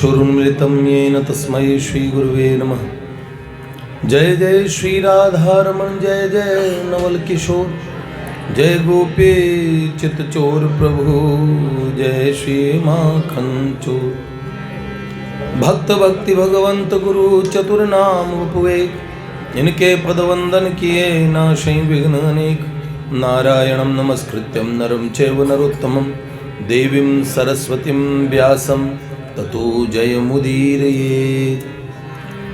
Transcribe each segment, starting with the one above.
चक्षुरुन्मिलितं येन तस्मै श्रीगुरुवे नमः। जय जय श्री राधारमण जय जय नवल किशोर जय गोपी चितचोर प्रभु जय श्री माखन चोर। भक्त भक्ति भगवंत गुरु चतुर नाम उपवेक इनके पदवंदन किए नाशै विघ्न अनेक। नारायणं नमस्कृत्यं नरं चैव नरोत्तमं देवीं सरस्वतीं व्यासं ततो जयमुदीरयेत्।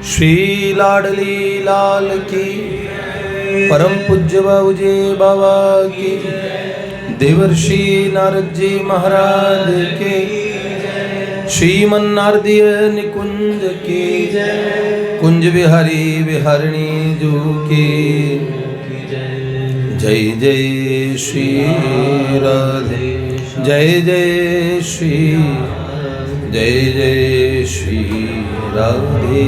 श्री लाडली लाल की परम पूज्य बाबूजी बाबा की देवर्षि नारद जी महाराज के श्रीमन नारदीय निकुंज की कुंज बिहारी बिहारिणी जो की जय जय श्री राधे जय जय श्री जय जय श्री राधे।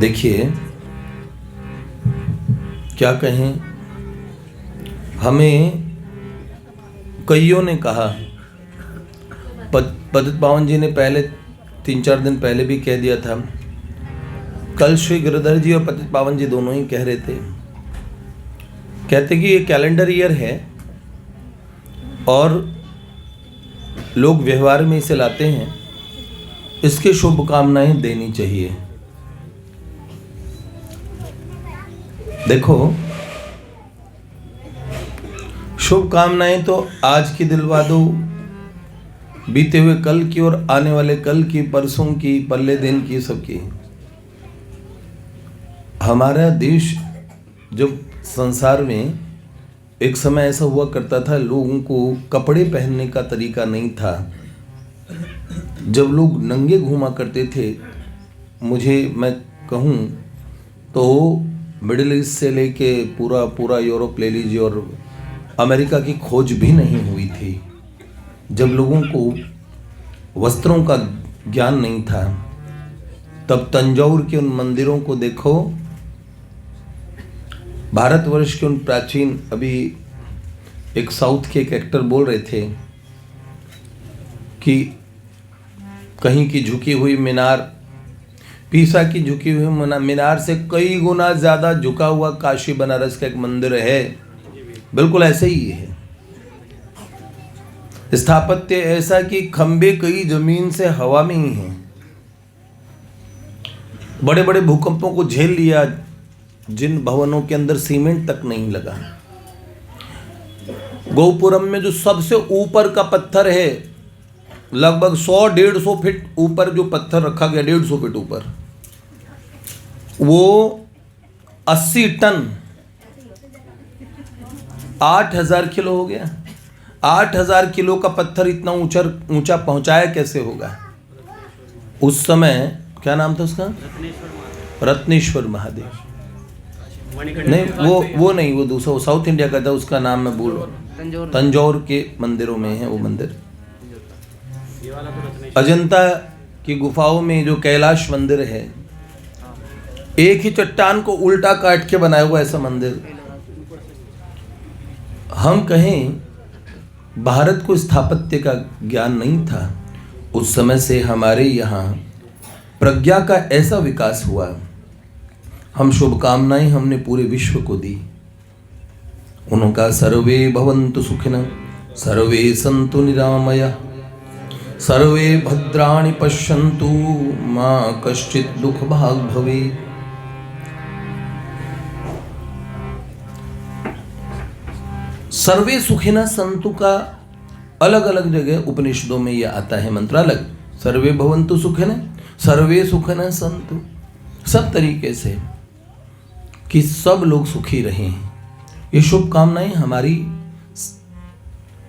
देखिए क्या कहें, हमें कईयों ने कहा, पतित पावन जी ने पहले 3-4 दिन पहले भी कह दिया था, कल श्री गिरधर जी और पतित पावन जी दोनों ही कह रहे थे, कहते कि ये कैलेंडर ईयर है और लोग व्यवहार में इसे लाते हैं, इसकी शुभकामनाएं देनी चाहिए। देखो, शुभकामनाएं तो आज की दिलवा दो, बीते हुए कल की और आने वाले कल की, परसों की, पल्ले दिन की, सबकी। हमारा देश जब संसार में एक समय ऐसा हुआ करता था, लोगों को कपड़े पहनने का तरीका नहीं था, जब लोग नंगे घूमा करते थे। मैं कहूँ तो मिडिल ईस्ट से लेके पूरा यूरोप ले लीजिए और अमेरिका की खोज भी नहीं हुई थी, जब लोगों को वस्त्रों का ज्ञान नहीं था। तब तंजौर के उन मंदिरों को देखो, भारतवर्ष के उन प्राचीन, अभी एक साउथ के एक एक्टर बोल रहे थे कि कहीं की झुकी हुई मीनार, पीसा की झुकी हुई मीनार से कई गुना ज्यादा झुका हुआ काशी बनारस का एक मंदिर है। बिल्कुल ऐसे ही है, स्थापत्य ऐसा कि खंबे कई जमीन से हवा में ही हैं। बड़े बड़े भूकंपों को झेल लिया, जिन भवनों के अंदर सीमेंट तक नहीं लगा। गोपुरम में जो सबसे ऊपर का पत्थर है, लगभग 100-150 फीट ऊपर जो पत्थर रखा गया, 150 फीट ऊपर, वो 80 टन 8000 किलो हो गया। 8000 किलो का पत्थर इतना ऊंचा पहुंचाया कैसे होगा? उस समय क्या नाम था उसका? रत्नेश्वर महादेव। नहीं, वो नहीं, वो दूसरा, वो साउथ इंडिया का था, उसका नाम मैं भूल रहा। तंजौर के मंदिरों में है वो मंदिर। अजंता की गुफाओं में जो कैलाश मंदिर है, एक ही चट्टान को उल्टा काट के बनाया हुआ ऐसा मंदिर। हम कहें भारत को स्थापत्य का ज्ञान नहीं था, उस समय से हमारे यहाँ प्रज्ञा का ऐसा विकास हुआ। हम शुभकामनाएं हमने पूरे विश्व को दी। उनका सर्वे भवन्तु सुखिनः सर्वे सन्तु निरामया सर्वे भद्राणि पश्यन्तु मा कश्चित् दुःख भाग् भवेत्। सर्वे सुखिनः सन्तु का अलग अलग जगह उपनिषदों में यह आता है मंत्र, अलग। सर्वे भवन्तु सुखिनः सर्वे सुखिनः सन्तु, सब तरीके से कि सब लोग सुखी रहें। ये शुभकामनाएं हमारी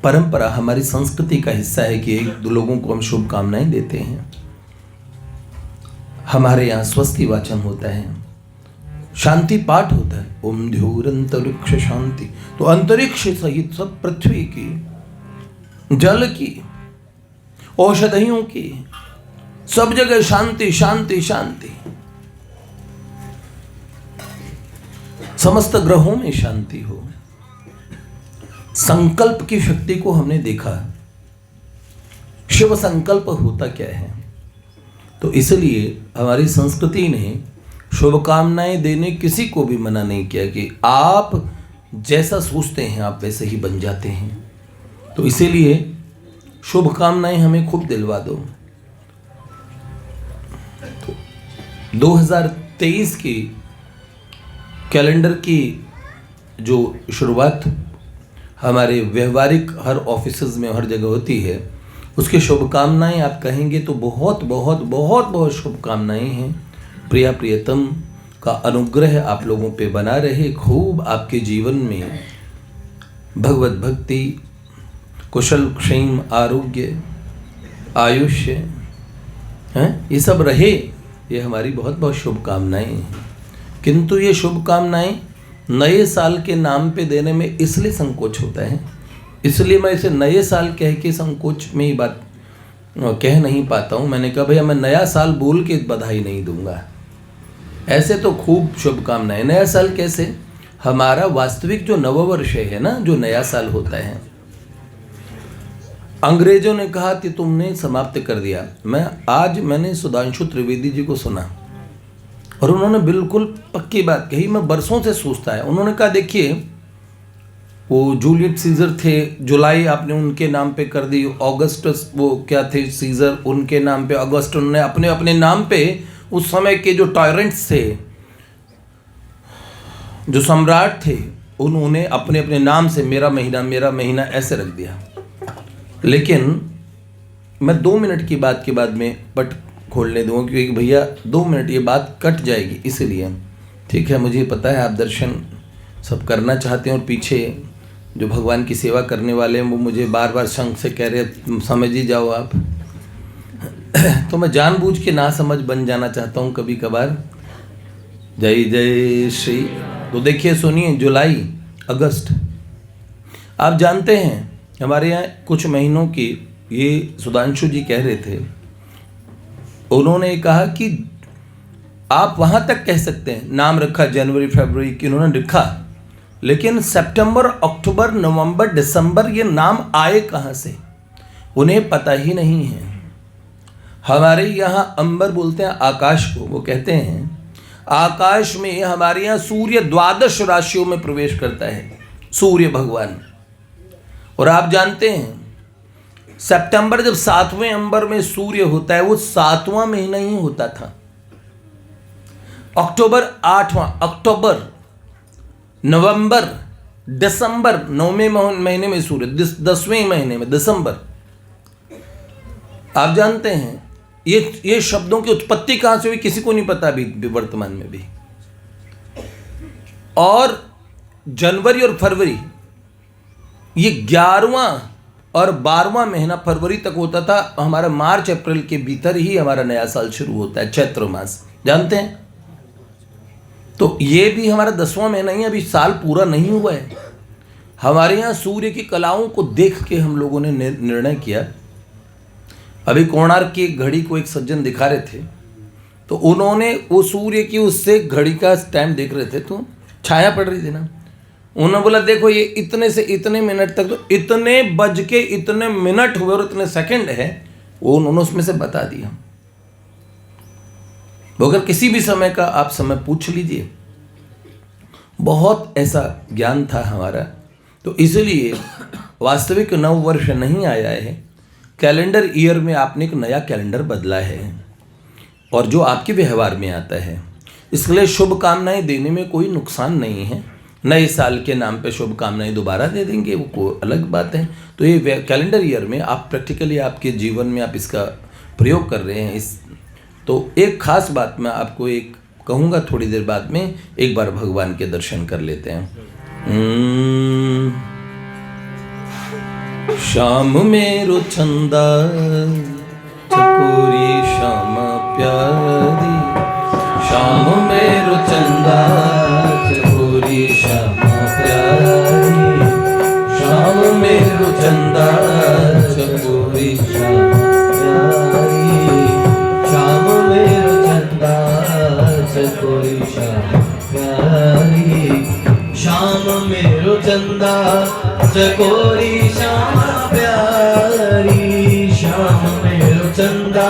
परंपरा, हमारी संस्कृति का हिस्सा है कि एक दो लोगों को हम शुभकामनाएं देते हैं। हमारे यहाँ स्वस्ति वाचन होता है, शांति पाठ होता है, ओम ध्योर अंतरिक्ष शांति। तो अंतरिक्ष सहित सब पृथ्वी की, जल की, औषधियों की, सब जगह शांति शांति शांति। समस्त ग्रहों में शांति हो। संकल्प की शक्ति को हमने देखा। शिव संकल्प होता क्या है? तो इसलिए हमारी संस्कृति ने शुभकामनाएं देने किसी को भी मना नहीं किया कि आप जैसा सोचते हैं आप वैसे ही बन जाते हैं। तो इसीलिए शुभकामनाएं हमें खूब दिलवा दो। तो 2023 की कैलेंडर की जो शुरुआत हमारे व्यवहारिक हर ऑफिसेज में हर जगह होती है, उसकी शुभकामनाएं आप कहेंगे तो बहुत बहुत बहुत बहुत शुभकामनाएं हैं। प्रिया प्रियतम का अनुग्रह आप लोगों पे बना रहे, खूब आपके जीवन में भगवत भक्ति, कुशल क्षेम, आरोग्य, आयुष्य हैं, ये सब रहे, ये हमारी बहुत बहुत शुभकामनाएं हैं। किंतु ये शुभकामनाएं नए साल के नाम पे देने में इसलिए संकोच होता है, इसलिए मैं इसे नए साल कह के संकोच में ही बात कह नहीं पाता हूँ। मैंने कहा भैया मैं नया साल बोल के बधाई नहीं दूंगा। ऐसे तो खूब शुभकामनाएं। नया साल कैसे? हमारा वास्तविक जो नववर्ष है ना, जो नया साल होता है, अंग्रेजों ने कहा कि तुमने समाप्त कर दिया। मैंने सुधांशु त्रिवेदी जी को सुना और उन्होंने बिल्कुल पक्की बात कही, मैं बरसों से सोचता है। उन्होंने कहा देखिए, वो जूलियट सीजर थे, जुलाई आपने उनके नाम पे कर दी, ऑगस्टस वो क्या थे सीजर, उनके नाम पे अगस्त, उन्होंने अपने अपने नाम पे उस समय के जो टायरेंट्स थे, जो सम्राट थे, उन्होंने अपने अपने नाम से मेरा महीना ऐसे रख दिया। लेकिन मैं 2 मिनट की बात के बाद में पट खोलने दूँगा, क्योंकि भैया 2 मिनट ये बात कट जाएगी, इसलिए ठीक है। मुझे पता है आप दर्शन सब करना चाहते हैं और पीछे जो भगवान की सेवा करने वाले हैं वो मुझे बार बार शंख से कह रहे समझ ही जाओ आप। तो मैं जानबूझ के ना समझ बन जाना चाहता हूँ कभी कभार। जय जय श्री। तो देखिए सुनिए, जुलाई अगस्त, आप जानते हैं हमारे यहाँ कुछ महीनों की, ये सुधांशु जी कह रहे थे, उन्होंने कहा कि आप वहाँ तक कह सकते हैं, नाम रखा जनवरी फरवरी की उन्होंने लिखा, लेकिन सितंबर अक्टूबर नवंबर दिसंबर ये नाम आए कहाँ से उन्हें पता ही नहीं है। हमारे यहाँ अंबर बोलते हैं आकाश को, वो कहते हैं आकाश में हमारे यहाँ सूर्य 12 राशियों में प्रवेश करता है, सूर्य भगवान। और आप जानते हैं सितंबर जब 7वें अंबर में सूर्य होता है, वो 7वां महीना ही होता था। अक्टूबर 8वां, अक्टूबर, नवंबर, दिसंबर 9वें महीने में सूर्य, 10वें महीने में दिसंबर। आप जानते हैं ये शब्दों की उत्पत्ति कहां से हुई किसी को नहीं पता अभी वर्तमान में भी। और जनवरी और फरवरी ये 11वां और 12वां महीना फरवरी तक होता था। हमारा मार्च अप्रैल के भीतर ही हमारा नया साल शुरू होता है, चैत्र मास, जानते हैं। तो ये भी हमारा 10वां महीना ही, अभी साल पूरा नहीं हुआ है। हमारे यहाँ सूर्य की कलाओं को देख के हम लोगों ने निर्णय किया। अभी कोणार्क की घड़ी को एक सज्जन दिखा रहे थे, तो उन्होंने वो सूर्य की उससे घड़ी का टाइम देख रहे थे, तो छाया पड़ रही थी ना, उन्होंने बोला देखो ये इतने से इतने मिनट तक, तो इतने बज के इतने मिनट हुए और इतने सेकंड है, वो उन्होंने उसमें से बता दिया। अगर किसी भी समय का आप समय पूछ लीजिए, बहुत ऐसा ज्ञान था हमारा। तो इसलिए वास्तविक नव वर्ष नहीं आया है, कैलेंडर ईयर में आपने एक नया कैलेंडर बदला है और जो आपके व्यवहार में आता है। इसलिए शुभकामनाएं देने में कोई नुकसान नहीं है। नए साल के नाम पे शुभकामनाएं दोबारा दे देंगे, वो कोई अलग बात है। तो ये कैलेंडर ईयर में आप प्रैक्टिकली आपके जीवन में आप इसका प्रयोग कर रहे हैं। तो एक खास बात मैं आपको एक कहूँगा थोड़ी देर बाद में, एक बार भगवान के दर्शन कर लेते हैं। श्याम मेरो चंदा चकोरी श्याम प्यारी, श्याम मेरो चंदा चकोरी श्याम प्यारी, श्याम मेरो चंदा चकोरी श्याम प्यारी, श्याम मेरो चंदा चकोरी श्याम प्यारी। चंदा चकोरी श्यामा प्यारी, श्याम मेरो चंदा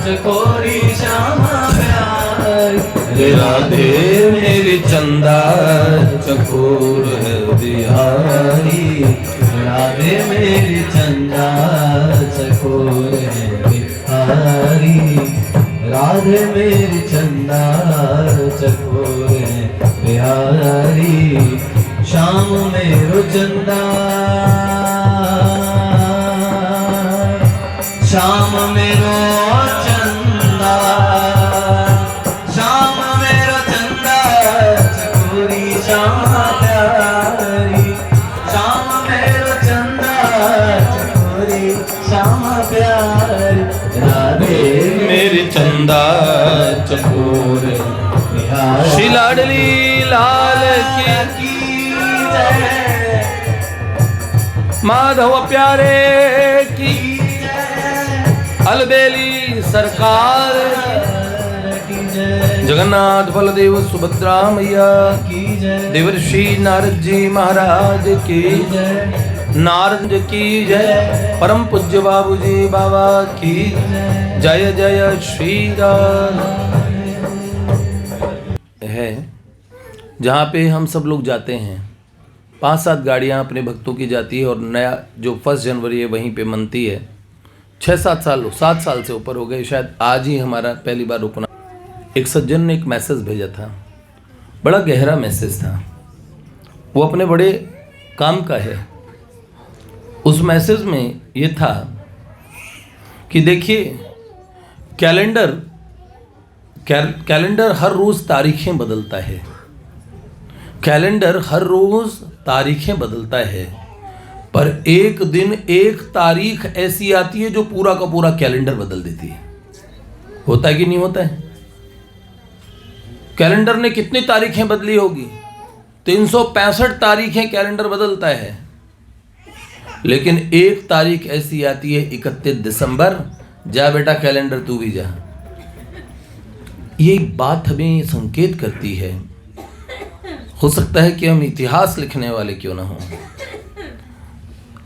चकोरी श्यामा प्यारी। राधे मेरी चंदा चकोर है बिहारी, राधे मेरी चंदा चकोर है बिहारी, राधे मेरी चंदा चकोर है बिहारी। श्याम मेरो चंदा, श्याम मेरो चंदा, श्याम मेरो चंदा चकोरी श्यामा प्यारी, श्याम मेरो चंदा चकोरी श्यामा प्यारी। राधे मेरी चंदा चकोर बिहारी। श्री लाडली लाल की जय, माधव प्यारे की, अलबेली सरकार की जय, जगन्नाथ बलदेव सुभद्रा मैया की जय, देवर्षि नारद जी महाराज की जय, नारद की जय, परम पूज्य बाबूजी बाबा की जय जय श्री राम। है जहाँ पे हम सब लोग जाते हैं, 5-7 गाड़ियाँ अपने भक्तों की जाती है और नया जो 1 जनवरी है वहीं पे मनती है। 7 साल से ऊपर हो गए, शायद आज ही हमारा पहली बार रुकना। एक सज्जन ने एक मैसेज भेजा था, बड़ा गहरा मैसेज था, वो अपने बड़े काम का है। उस मैसेज में ये था कि देखिए कैलेंडर हर रोज़ तारीखें बदलता है, कैलेंडर हर रोज़ तारीखें बदलता है, पर एक दिन एक तारीख ऐसी आती है जो पूरा का पूरा कैलेंडर बदल देती है। होता है कि नहीं होता है? कैलेंडर ने कितनी तारीखें बदली होगी? 365 तारीखें कैलेंडर बदलता है, लेकिन एक तारीख ऐसी आती है 31 दिसंबर, जा बेटा कैलेंडर तू भी जा। ये बात हमें संकेत करती है, हो सकता है कि हम इतिहास लिखने वाले क्यों ना हों।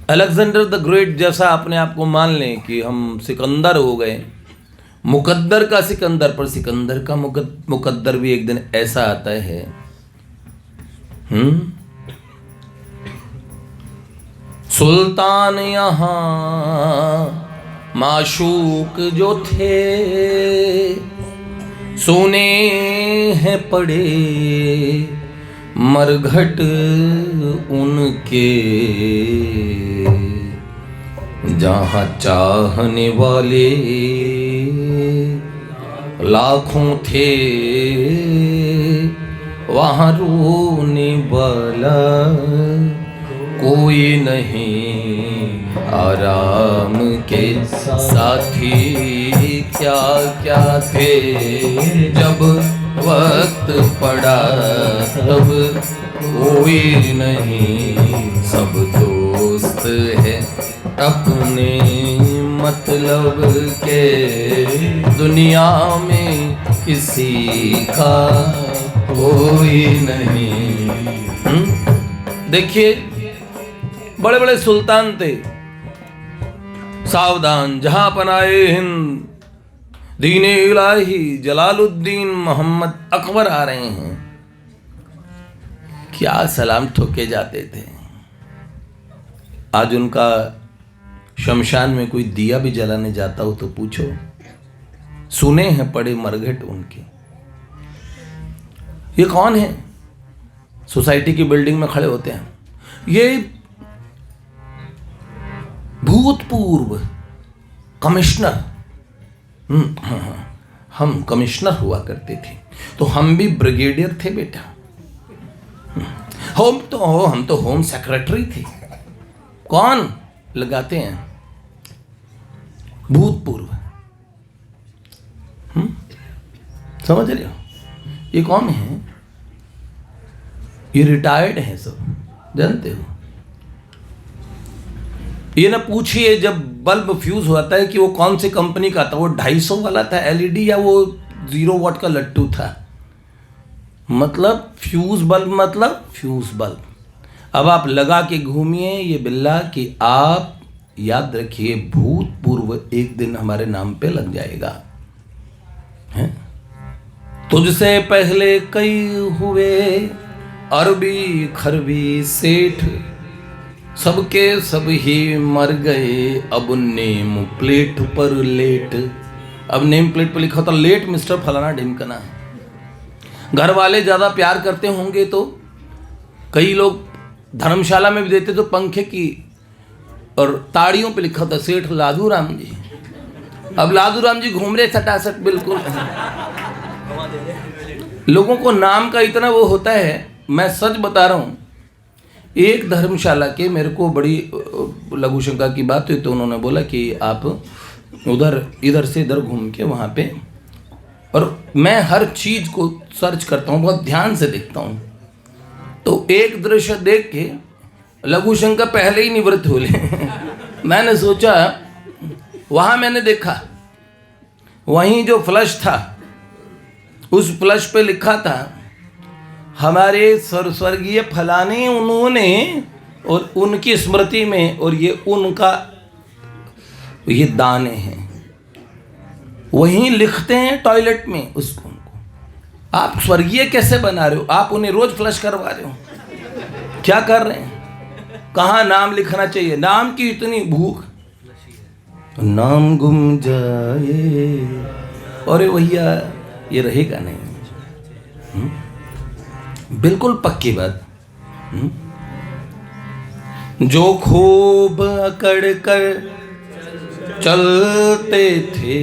अलेक्जेंडर द ग्रेट जैसा अपने आप को मान लें कि हम सिकंदर हो गए, मुकद्दर का सिकंदर, पर सिकंदर का मुकद्दर भी एक दिन ऐसा आता है। सुल्तान यहाँ माशूक जो थे, सोने हैं पड़े मरघट उनके, जहाँ चाहने वाले लाखों थे, वहाँ रोने वाला कोई नहीं। आराम के साथी क्या क्या थे, जब वक्त पड़ा तब कोई नहीं। सब दोस्त है अपने मतलब के, दुनिया में किसी का कोई नहीं। देखिए बड़े बड़े सुल्तान थे, सावधान जहां पनाए हिंद, दीने इलाही जलालुद्दीन मोहम्मद अकबर आ रहे हैं, क्या सलाम ठोके जाते थे। आज उनका शमशान में कोई दिया भी जलाने जाता हो तो पूछो, सुने हैं पड़े मरघट उनके। ये कौन है? सोसाइटी की बिल्डिंग में खड़े होते हैं, ये भूतपूर्व कमिश्नर, हम कमिश्नर हुआ करते थे, तो हम भी ब्रिगेडियर थे बेटा। हम तो होम सेक्रेटरी थे। कौन लगाते हैं? भूतपूर्व। समझ रहे हो? ये कौन है? ये रिटायर्ड हैं सब, जानते हो। ये ना पूछिए जब बल्ब फ्यूज होता है कि वो कौन सी कंपनी का था, वो 250 वाला था एलईडी या वो 0 वाट का लट्टू था। मतलब फ्यूज बल्ब, मतलब फ्यूज बल्ब। अब आप लगा के घूमिए ये बिल्ला कि आप याद रखिए भूतपूर्व एक दिन हमारे नाम पे लग जाएगा। हैं? तुझसे पहले कई हुए अरबी खरबी सेठ, सबके सब ही मर गए अब नेम प्लेट पर लेट। अब नेम प्लेट पर लिखा था लेट मिस्टर फलाना ढिमकना। घर वाले ज़्यादा प्यार करते होंगे तो कई लोग धर्मशाला में भी देते तो पंखे की और ताड़ियों पे लिखा था सेठ लादू राम जी। अब लादू राम जी घूम रहे सटासट बिल्कुल। लोगों को नाम का इतना वो होता है, मैं सच बता रहा हूँ। एक धर्मशाला के मेरे को बड़ी लघु शंका की बात हुई तो उन्होंने बोला कि आप उधर इधर से इधर घूम के वहाँ पे, और मैं हर चीज़ को सर्च करता हूँ, बहुत ध्यान से देखता हूँ। तो एक दृश्य देख के लघु शंका पहले ही निवृत्त हो ले। मैंने सोचा, वहाँ मैंने देखा वहीं जो फ्लश था उस फ्लश पे लिखा था हमारे स्वर्गीय फलाने उन्होंने, और उनकी स्मृति में, और ये उनका ये दाने हैं। वहीं लिखते हैं टॉयलेट में उसको। आप स्वर्गीय कैसे बना रहे हो? आप उन्हें रोज फ्लश करवा रहे हो, क्या कर रहे हैं? कहाँ नाम लिखना चाहिए? नाम की इतनी भूख, नाम गुम जाए, अरे भैया ये रहेगा नहीं। बिल्कुल पक्की बात। जो खूब अकड़ कर चलते थे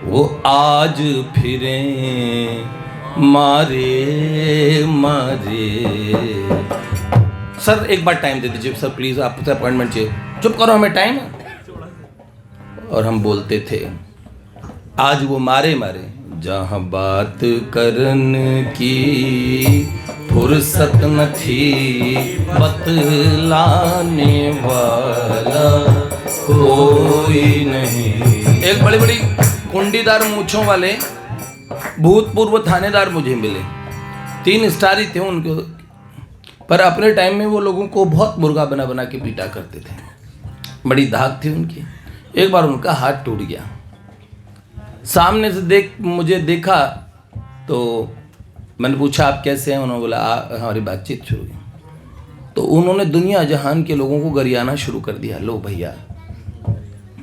वो आज फिरे मारे मारे। सर एक बार टाइम दे दीजिए सर प्लीज, आपसे अपॉइंटमेंट चाहिए। चुप करो, हमें टाइम है। और हम बोलते थे आज वो मारे मारे। जहाँ बात करन की फुर्सत न थी बतलाने वाला कोई नहीं। एक बड़ी बड़ी कुंडीदार मूंछों वाले भूतपूर्व थानेदार मुझे मिले, 3 स्टार ही थे उनको, पर अपने टाइम में वो लोगों को बहुत मुर्गा बना बना के पीटा करते थे। बड़ी धाक थी उनकी। एक बार उनका हाथ टूट गया, सामने से मुझे देखा तो मैंने पूछा आप कैसे हैं? उन्होंने बोला हमारी बातचीत शुरू हुई। तो उन्होंने दुनिया जहान के लोगों को गरियाना शुरू कर दिया, लो भैया।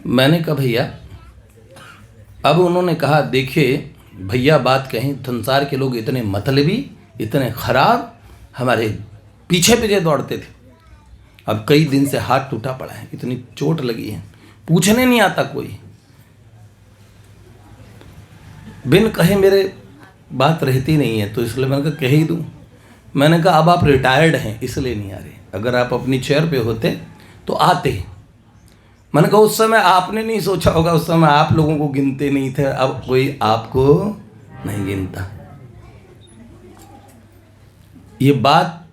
मैंने कहा भैया, अब उन्होंने कहा देखिए भैया बात कहें, संसार के लोग इतने मतलबी, इतने खराब, हमारे पीछे पीछे दौड़ते थे। अब कई दिन से हाथ टूटा पड़ा है, इतनी चोट लगी है, पूछने नहीं आता कोई। बिन कहे मेरे बात रहती नहीं है, तो इसलिए मैंने कहा कह ही दूँ। मैंने कहा अब आप रिटायर्ड हैं इसलिए नहीं आ रहे, अगर आप अपनी चेयर पे होते तो आते। मैंने कहा उस समय आपने नहीं सोचा होगा, उस समय आप लोगों को गिनते नहीं थे, अब कोई आपको नहीं गिनता। ये बात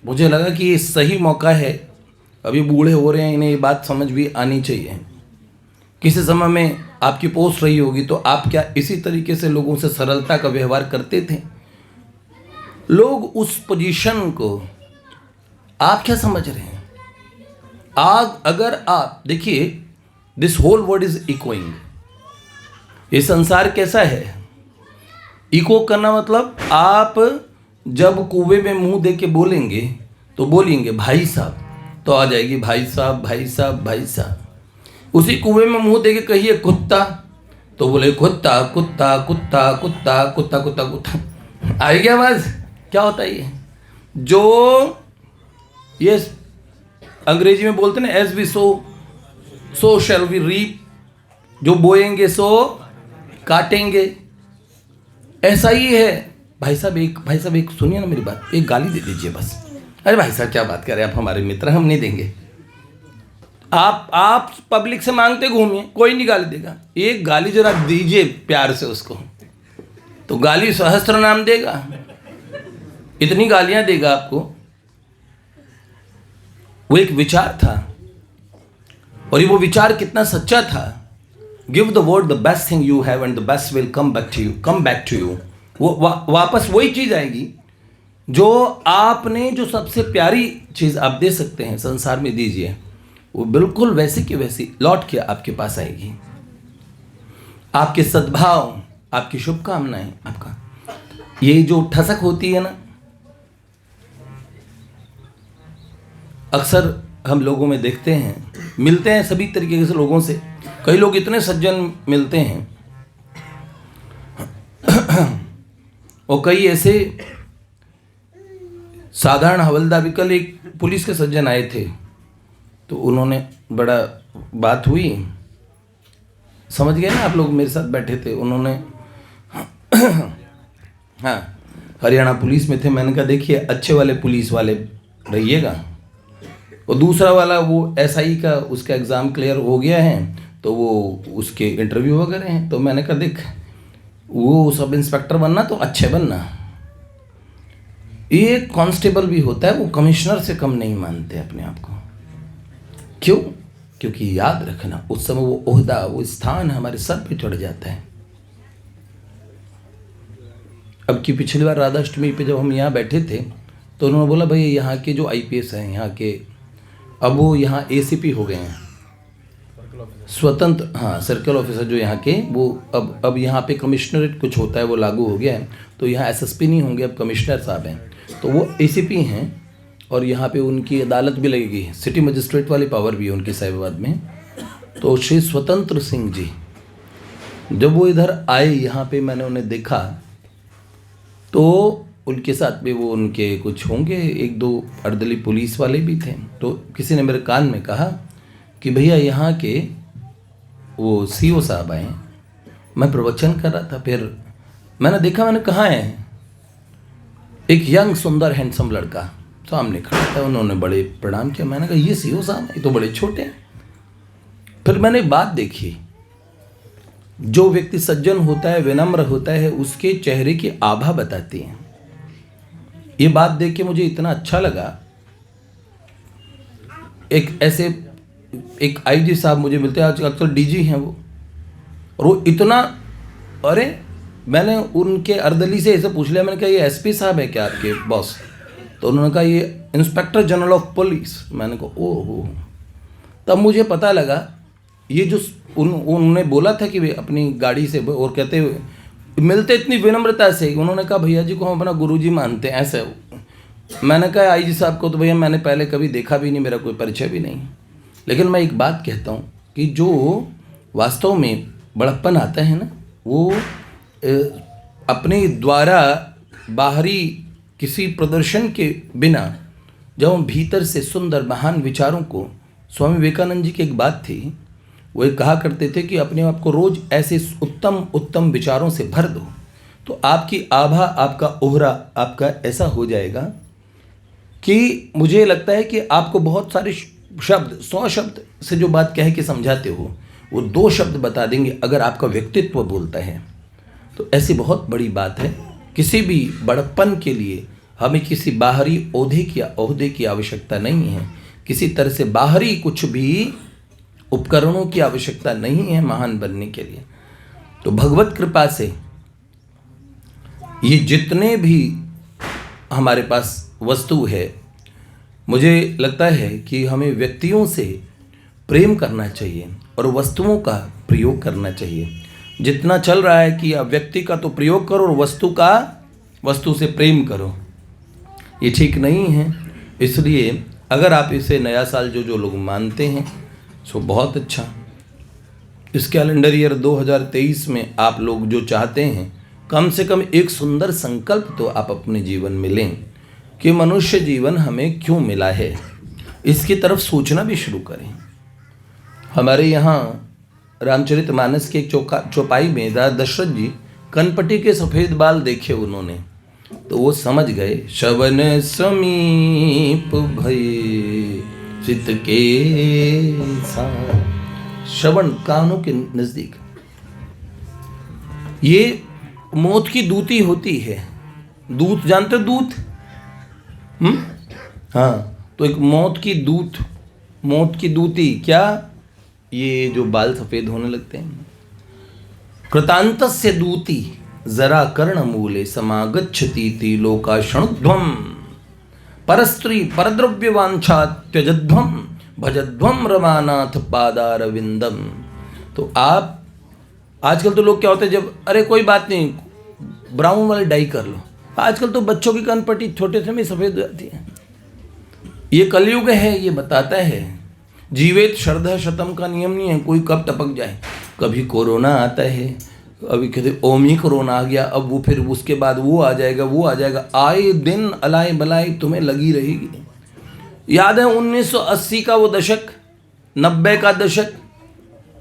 मुझे लगा कि ये सही मौका है, अभी बूढ़े हो रहे हैं, इन्हें ये बात समझ भी आनी चाहिए। किसी समय में आपकी पोस्ट रही होगी तो आप क्या इसी तरीके से लोगों से सरलता का व्यवहार करते थे? लोग उस पोजीशन को आप क्या समझ रहे हैं? अगर आप देखिए, this whole world is echoing. ये संसार कैसा है? इको करना मतलब आप जब कुएं में मुंह दे के बोलेंगे तो बोलेंगे भाई साहब, तो आ जाएगी भाई साहब भाई साहब भाई साहब। उसी कुएं में मुंह दे के कहिए कुत्ता, तो बोले कुत्ता कुत्ता कुत्ता कुत्ता कुत्ता कुत्ता कुत्ता। आएगी आवाज? क्या होता है ये? जो ये अंग्रेजी में बोलते ना as we sow shall we reap, जो बोएंगे सो काटेंगे। ऐसा ही है। भाई साहब एक सुनिए ना मेरी बात, एक गाली दे दीजिए बस। अरे भाई साहब क्या बात कर रहे हैं आप, हमारे मित्र, हम नहीं देंगे। आप पब्लिक से मांगते घूमिए, कोई नहीं गाली देगा। एक गाली जरा दीजिए प्यार से उसको, तो गाली सहस्त्र नाम देगा, इतनी गालियां देगा आपको। वो एक विचार था, और ये वो विचार कितना सच्चा था। Give the world the best thing you have and the best will come back to you. वो वापस वही चीज आएगी जो आपने जो सबसे प्यारी चीज़ आप दे सकते हैं संसार में दीजिए, वो बिल्कुल वैसे की वैसी लौट के आपके पास आएगी। आपके सद्भाव, आपकी शुभकामनाएं, आपका ये जो ठसक होती है ना, अक्सर हम लोगों में देखते हैं, मिलते हैं सभी तरीके के लोगों से। कई लोग इतने सज्जन मिलते हैं और कई ऐसे साधारण हवलदार भी। कल एक पुलिस के सज्जन आए थे, तो उन्होंने बड़ा बात हुई, समझ गए ना आप लोग, मेरे साथ बैठे थे। उन्होंने हाँ, हरियाणा पुलिस में थे। मैंने कहा देखिए, अच्छे वाले पुलिस वाले रहिएगा, और दूसरा वाला वो SI का उसका एग्ज़ाम क्लियर हो गया है, तो वो उसके इंटरव्यू वगैरह हैं। तो मैंने कहा देख, वो सब इंस्पेक्टर बनना तो अच्छे बनना, ये कांस्टेबल भी होता है, वो कमिश्नर से कम नहीं मानते अपने आप को। क्यों? क्योंकि याद रखना, उस समय वो ओहदा, वो स्थान हमारे सर पे चढ़ जाता है। अब की पिछली बार राधाष्टमी पे जब हम यहाँ बैठे थे, तो उन्होंने बोला भाई यहाँ के जो IPS हैं यहाँ के, अब वो यहाँ ACP हो गए हैं, स्वतंत्र, हाँ सर्कल ऑफिसर जो यहाँ के, वो अब यहाँ पे कमिश्नरेट कुछ होता है, वो लागू हो गया है। तो यहाँ SSP नहीं होंगे, अब कमिश्नर साहब हैं, तो वो ACP हैं। और यहाँ पे उनकी अदालत भी लगेगी, सिटी मजिस्ट्रेट वाली पावर भी है उनकी साहिबाबाद में। तो श्री स्वतंत्र सिंह जी जब वो इधर आए यहाँ पे, मैंने उन्हें देखा, तो उनके साथ में वो उनके कुछ होंगे 1-2 अर्दली पुलिस वाले भी थे। तो किसी ने मेरे कान में कहा कि भैया यहाँ के वो CO साहब आए हैं। मैं प्रवचन कर रहा था, फिर मैंने देखा, मैंने कहा है, एक यंग सुंदर हैंडसम लड़का सामने खड़ा था। उन्होंने बड़े प्रणाम किया। मैंने कहा ये CO साहब हैं, ये तो बड़े छोटे हैं। फिर मैंने एक बात देखी, जो व्यक्ति सज्जन होता है, विनम्र होता है, उसके चेहरे की आभा बताती है। ये बात देख के मुझे इतना अच्छा लगा। एक ऐसे एक IG साहब मुझे मिलते हैं, आजकल DG हैं वो, और वो इतना, अरे मैंने उनके अर्दली से ऐसे पूछ लिया, मैंने कहा ये SP साहब है क्या आपके बॉस? तो उन्होंने कहा ये इंस्पेक्टर जनरल ऑफ पुलिस। मैंने कहा ओह। तब मुझे पता लगा, ये जो उन्होंने बोला था कि वे अपनी गाड़ी से, और कहते हुए मिलते इतनी विनम्रता से, उन्होंने कहा भैया जी को हम अपना गुरुजी मानते हैं, ऐसे। मैंने कहा IG साहब को तो भैया मैंने पहले कभी देखा भी नहीं, मेरा कोई परिचय भी नहीं। लेकिन मैं एक बात कहता हूँ कि जो वास्तव में बड़प्पन आता है ना, वो अपने द्वारा बाहरी किसी प्रदर्शन के बिना, जब हम भीतर से सुंदर महान विचारों को, स्वामी विवेकानंद जी की एक बात थी, वो एक कहा करते थे कि अपने आप को रोज ऐसे उत्तम उत्तम विचारों से भर दो, तो आपकी आभा, आपका ओहरा, आपका ऐसा हो जाएगा कि मुझे लगता है कि आपको बहुत सारे शब्द, 100 शब्द से जो बात कह के समझाते हो, वो 2 शब्द बता देंगे अगर आपका व्यक्तित्व बोलता है। तो ऐसी बहुत बड़ी बात है। किसी भी बड़प्पन के लिए हमें किसी बाहरी ओहदे की आवश्यकता नहीं है, किसी तरह से बाहरी कुछ भी उपकरणों की आवश्यकता नहीं है महान बनने के लिए। तो भगवत कृपा से ये जितने भी हमारे पास वस्तु है, मुझे लगता है कि हमें व्यक्तियों से प्रेम करना चाहिए और वस्तुओं का प्रयोग करना चाहिए। जितना चल रहा है कि आप व्यक्ति का तो प्रयोग करो और वस्तु से प्रेम करो, ये ठीक नहीं है। इसलिए अगर आप इसे नया साल जो लोग मानते हैं, सो बहुत अच्छा। इस कैलेंडर ईयर 2023 में आप लोग जो चाहते हैं, कम से कम एक सुंदर संकल्प तो आप अपने जीवन में लें कि मनुष्य जीवन हमें क्यों मिला है, इसकी तरफ सोचना भी शुरू करें। हमारे यहाँ रामचरितमानस के एक चौपाई में दशरथ जी कनपटी के सफ़ेद बाल देखे उन्होंने, तो वो समझ गए, श्रवण समीप भय चित के साथ। श्रवण कानों के नजदीक, ये मौत की दूती होती है। दूत जानते हो दूत? हाँ, तो एक मौत की दूती क्या? ये जो बाल सफेद होने लगते हैं। कृतांतस्य दूती, जरा कर्णमूले समागच्छतीति लोकाशणुध्वम परस्त्री परद्रव्यवांछा त्यजध्वम भजध्वम रमानाथ पादारविंदम। तो आप आजकल तो लोग क्या होते हैं, जब अरे कोई बात नहीं ब्राउन वाली डाई कर लो, आजकल तो बच्चों की कनपट्टी छोटे से में सफ़ेद हो जाती है। ये कलयुग है, ये बताता है जीवेत श्रद्धा शतम का नियम नहीं है, कोई कब टपक जाए। कभी कोरोना आता है, अभी कहते ओमी कोरोना आ गया, अब वो फिर उसके बाद वो आ जाएगा, वो आ जाएगा, आए दिन अलाए बलाए तुम्हें लगी रहेगी। याद है 1980 का वो दशक, 90 का दशक,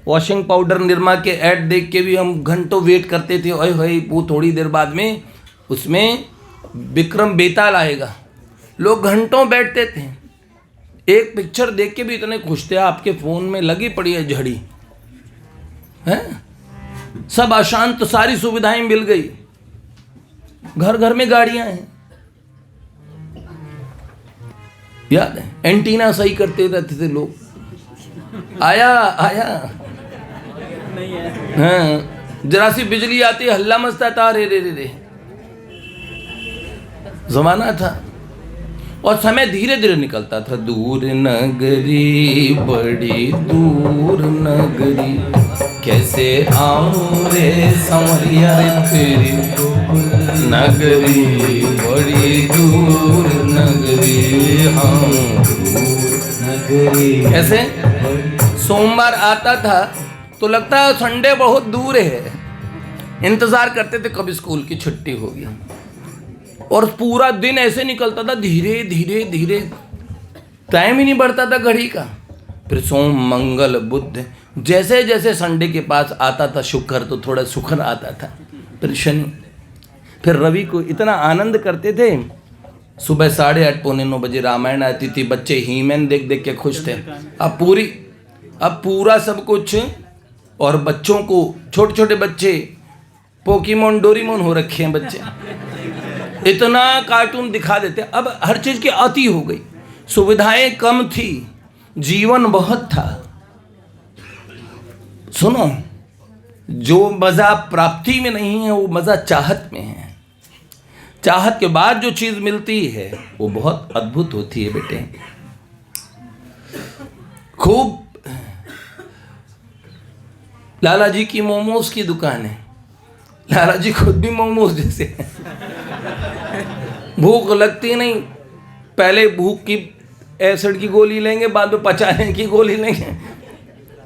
वॉशिंग पाउडर निरमा के ऐड देख के भी हम घंटों वेट करते थे, ओए होए वो थोड़ी देर बाद में उसमें विक्रम बेताल आएगा। लोग घंटों बैठते थे, एक पिक्चर देख के भी इतने खुश थे। आपके फ़ोन में लगी पड़ी है झड़ी है, सब अशांत, सारी सुविधाएं मिल गई, घर घर में गाड़ियां हैं। याद है एंटीना सही करते रहते थे लोग, आया हाँ, जरा सी बिजली आती हल्ला मचता था, रे रे रे रे जमाना था। और समय धीरे धीरे निकलता था। दूर नगरी बड़ी दूर नगरी, कैसे आऊं रे संवरिया रे तेरी नगरी, बड़ी दूर नगरी, हाँ नगरी। कैसे सोमवार आता था तो लगता है संडे बहुत दूर है, इंतजार करते थे कब स्कूल की छुट्टी होगी, और पूरा दिन ऐसे निकलता था धीरे धीरे धीरे, टाइम ही नहीं बढ़ता था घड़ी का। फिर सोम मंगल बुध, जैसे जैसे संडे के पास आता था शुक्र तो थोड़ा सुखर आता था, फिर शनि, फिर रवि को इतना आनंद करते थे। सुबह 8:30 पौने 9 बजे रामायण आती थी, बच्चे हीमैन देख देख के खुश थे। अब पूरा सब कुछ, और बच्चों को, छोटे छोटे बच्चे पोकीमोन डोरीमोन हो रखे हैं बच्चे, इतना कार्टून दिखा देते। अब हर चीज़ की अति हो गई, सुविधाएं कम थी, जीवन बहुत था। सुनो, जो मज़ा प्राप्ति में नहीं है वो मज़ा चाहत में है। चाहत के बाद जो चीज़ मिलती है वो बहुत अद्भुत होती है बेटे। खूब लाला जी की मोमोज की दुकान है, लाला जी खुद भी मोमोज जैसे हैं। भूख लगती नहीं, पहले भूख की एसिड की गोली लेंगे, बाद में पचाने की गोली लेंगे,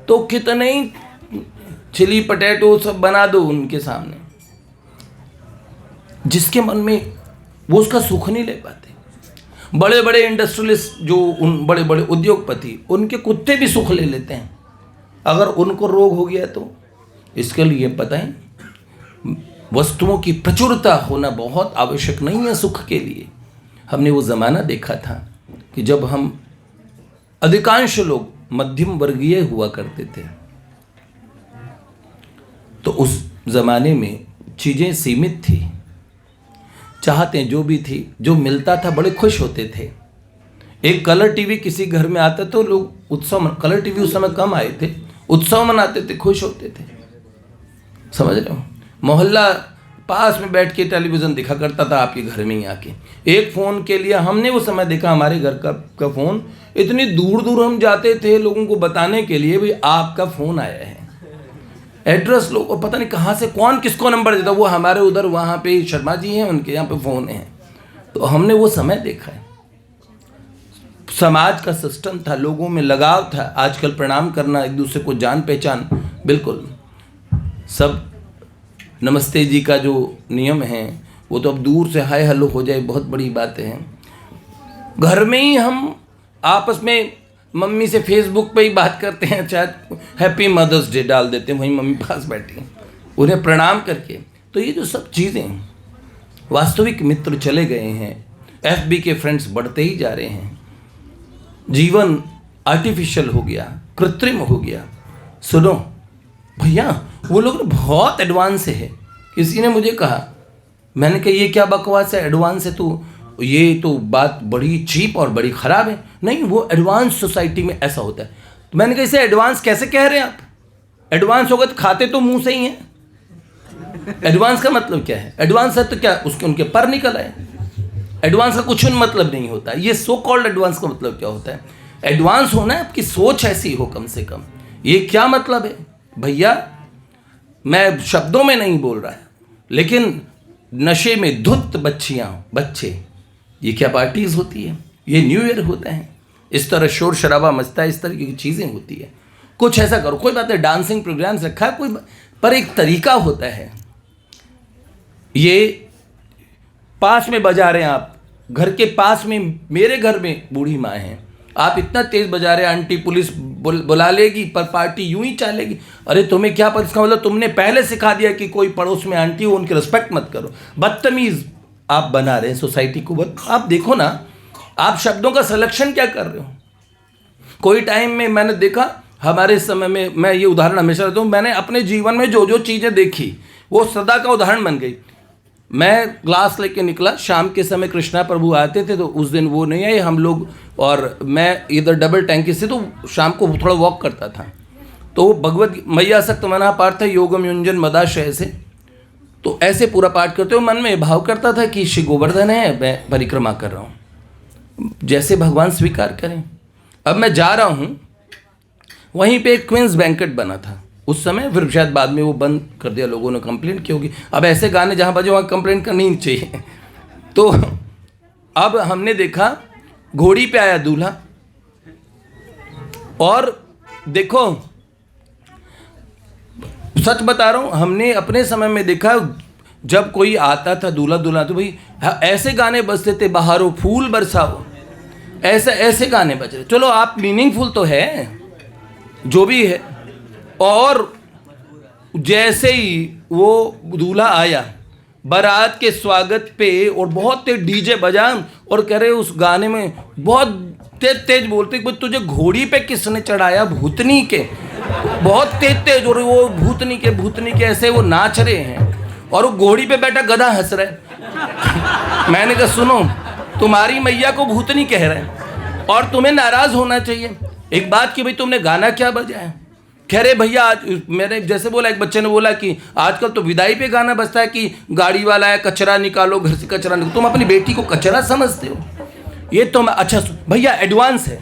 तो कितने चिली पटेटो सब बना दो उनके सामने, जिसके मन में वो उसका सुख नहीं ले पाते। बड़े बड़े इंडस्ट्रियलिस्ट, जो उन बड़े बड़े उद्योगपति, उनके कुत्ते भी सुख ले लेते हैं अगर उनको रोग हो गया तो। इसके लिए पता है वस्तुओं की प्रचुरता होना बहुत आवश्यक नहीं है सुख के लिए। हमने वो ज़माना देखा था कि जब हम, अधिकांश लोग मध्यम वर्गीय हुआ करते थे, तो उस ज़माने में चीज़ें सीमित थी, चाहतें जो भी थी, जो मिलता था बड़े खुश होते थे। एक कलर टीवी किसी घर में आता तो लोग उत्सव, कलर टीवी उस समय कम आए थे, उत्सव मनाते थे, खुश होते थे। समझ रहे हो, मोहल्ला पास में बैठ के टेलीविज़न दिखा करता था आपके घर में ही आके। एक फ़ोन के लिए हमने वो समय देखा, हमारे घर का फ़ोन, इतनी दूर दूर हम जाते थे लोगों को बताने के लिए भाई आपका फ़ोन आया है, एड्रेस लोग, और पता नहीं कहाँ से कौन किसको नंबर देता, वो हमारे उधर वहाँ पे शर्मा जी हैं, उनके यहाँ पे फ़ोन है। तो हमने वो समय देखा है। समाज का सिस्टम था, लोगों में लगाव था। आजकल प्रणाम करना, एक दूसरे को जान पहचान, बिल्कुल सब नमस्ते जी का जो नियम है वो तो अब दूर से हाय हेलो हो जाए बहुत बड़ी बात है। घर में ही हम आपस में मम्मी से फेसबुक पे ही बात करते हैं, शायद हैप्पी मदर्स डे डाल देते हैं, वहीं मम्मी पास बैठी उन्हें प्रणाम करके। तो ये जो सब चीज़ें, वास्तविक मित्र चले गए हैं, FB के फ्रेंड्स बढ़ते ही जा रहे हैं, जीवन आर्टिफिशियल हो गया, कृत्रिम हो गया। सुनो भैया, वो लोग बहुत एडवांस है। किसी ने मुझे कहा, मैंने कहा ये क्या बकवास है, एडवांस है तो ये तो बात बड़ी चीप और बड़ी ख़राब है। नहीं, वो एडवांस सोसाइटी में ऐसा होता है। तो मैंने कहा इसे एडवांस कैसे कह रहे हैं आप? एडवांस होगा तो खाते तो मुंह से ही हैं। एडवांस का मतलब क्या है? एडवांस है तो क्या उसके उनके पर निकल आए? एडवांस का कुछ मतलब नहीं होता। ये सो कॉल्ड एडवांस का मतलब क्या होता है? एडवांस होना है आपकी सोच ऐसी हो कम से कम। ये क्या मतलब है भैया? मैं शब्दों में नहीं बोल रहा है, लेकिन नशे में धुत बच्चे, ये क्या पार्टीज होती है? ये न्यू ईयर होता है? इस तरह शोर शराबा मचता है, इस तरह की चीज़ें होती है। कुछ ऐसा करो, कोई बात है, डांसिंग प्रोग्राम्स रखा है कोई, पर एक तरीका होता है। ये पास में बजा रहे हैं आप, घर के पास में, मेरे घर में बूढ़ी माँ हैं, आप इतना तेज बजा रहे हैं, आंटी पुलिस बुला लेगी पर पार्टी यूं ही चलेगी। अरे तुम्हें क्या पता? इसका मतलब तुमने पहले सिखा दिया कि कोई पड़ोस में आंटी हो उनकी रिस्पेक्ट मत करो। बदतमीज आप बना रहे हैं सोसाइटी को। आप देखो ना, आप शब्दों का सिलेक्शन क्या कर रहे हो? कोई टाइम में मैंने देखा, हमारे समय में, मैं ये उदाहरण हमेशा देता हूँ, मैंने अपने जीवन में जो जो चीज़ें देखी वो सदा का उदाहरण बन गई। मैं क्लास लेके निकला, शाम के समय कृष्णा प्रभु आते थे, तो उस दिन वो नहीं आए, हम लोग, और मैं इधर डबल टैंकी से तो शाम को थोड़ा वॉक करता था, तो भगवत मैया सक्त मना पाठ था, योगम युंजन मदाशय से, तो ऐसे पूरा पाठ करते हुए मन में भाव करता था कि श्री गोवर्धन है, मैं परिक्रमा कर रहा हूँ, जैसे भगवान स्वीकार करें। अब मैं जा रहा हूँ, वहीं पे एक क्वींस बैंकेट बना था उस समय, फिर शायद बाद में वो बंद कर दिया, लोगों ने कंप्लेंट की होगी। अब ऐसे गाने जहाँ बजे वहाँ कंप्लेंट करनी ही चाहिए। तो अब हमने देखा घोड़ी पे आया दूल्हा, और देखो सच बता रहा हूँ, हमने अपने समय में देखा जब कोई आता था दूल्हा दुल्हा, तो भाई ऐसे गाने बजते थे, बहारो फूल बरसाओ, ऐसे गाने बज रहे। चलो आप मीनिंगफुल तो है जो भी है। और जैसे ही वो दूल्हा आया बारात के स्वागत पे, और बहुत तेज डीजे बजा, और कह रहे उस गाने में बहुत तेज तेज बोलते, तुझे घोड़ी पे किसने चढ़ाया? भूतनी के। बहुत तेज तेज, और वो भूतनी के ऐसे वो नाच रहे हैं, और वो घोड़ी पे बैठा गधा हंस रहा है। मैंने कहा सुनो, तुम्हारी मैया को भूतनी कह रहे हैं और तुम्हें नाराज होना चाहिए एक बात कि भाई तुमने गाना क्या बजाया। कह रहे भैया, आज मैंने जैसे बोला, एक बच्चे ने बोला कि आजकल तो विदाई पे गाना बजता है कि गाड़ी वाला है, कचरा निकालो, घर से कचरा निकालो। तुम अपनी बेटी को कचरा समझते हो? ये तो अच्छा भैया एडवांस है।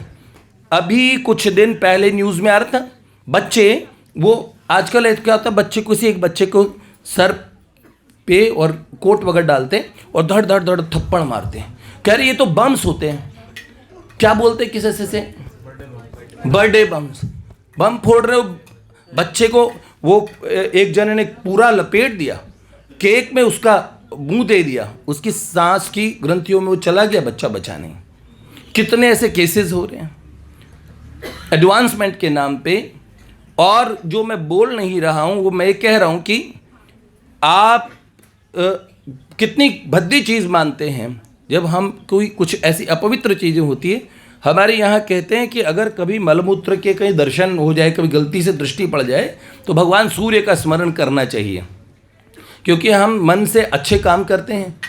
अभी कुछ दिन पहले न्यूज़ में आ रहा था, बच्चे वो आजकल क्या होता है, बच्चे को, एक बच्चे को सर पे और कोट वगैरह डालते और धड़ धड़ धड़ थप्पड़ मारते हैं। कह रहे ये तो बम्स होते हैं। क्या बोलते हैं, किस ऐसे से बर्थडे बम्स, बम फोड़ रहे हो बच्चे को। वो एक जने ने पूरा लपेट दिया, केक में उसका मुंह दे दिया, उसकी सांस की ग्रंथियों में वो चला गया, बच्चा बचा नहीं। कितने ऐसे केसेस हो रहे हैं एडवांसमेंट के नाम पे। और जो मैं बोल नहीं रहा हूँ, वो मैं कह रहा हूँ कि आप कितनी भद्दी चीज़ मानते हैं जब हम कोई कुछ ऐसी अपवित्र चीज़ें होती है। हमारे यहाँ कहते हैं कि अगर कभी मलमूत्र के कहीं दर्शन हो जाए, कभी गलती से दृष्टि पड़ जाए, तो भगवान सूर्य का स्मरण करना चाहिए, क्योंकि हम मन से अच्छे काम करते हैं,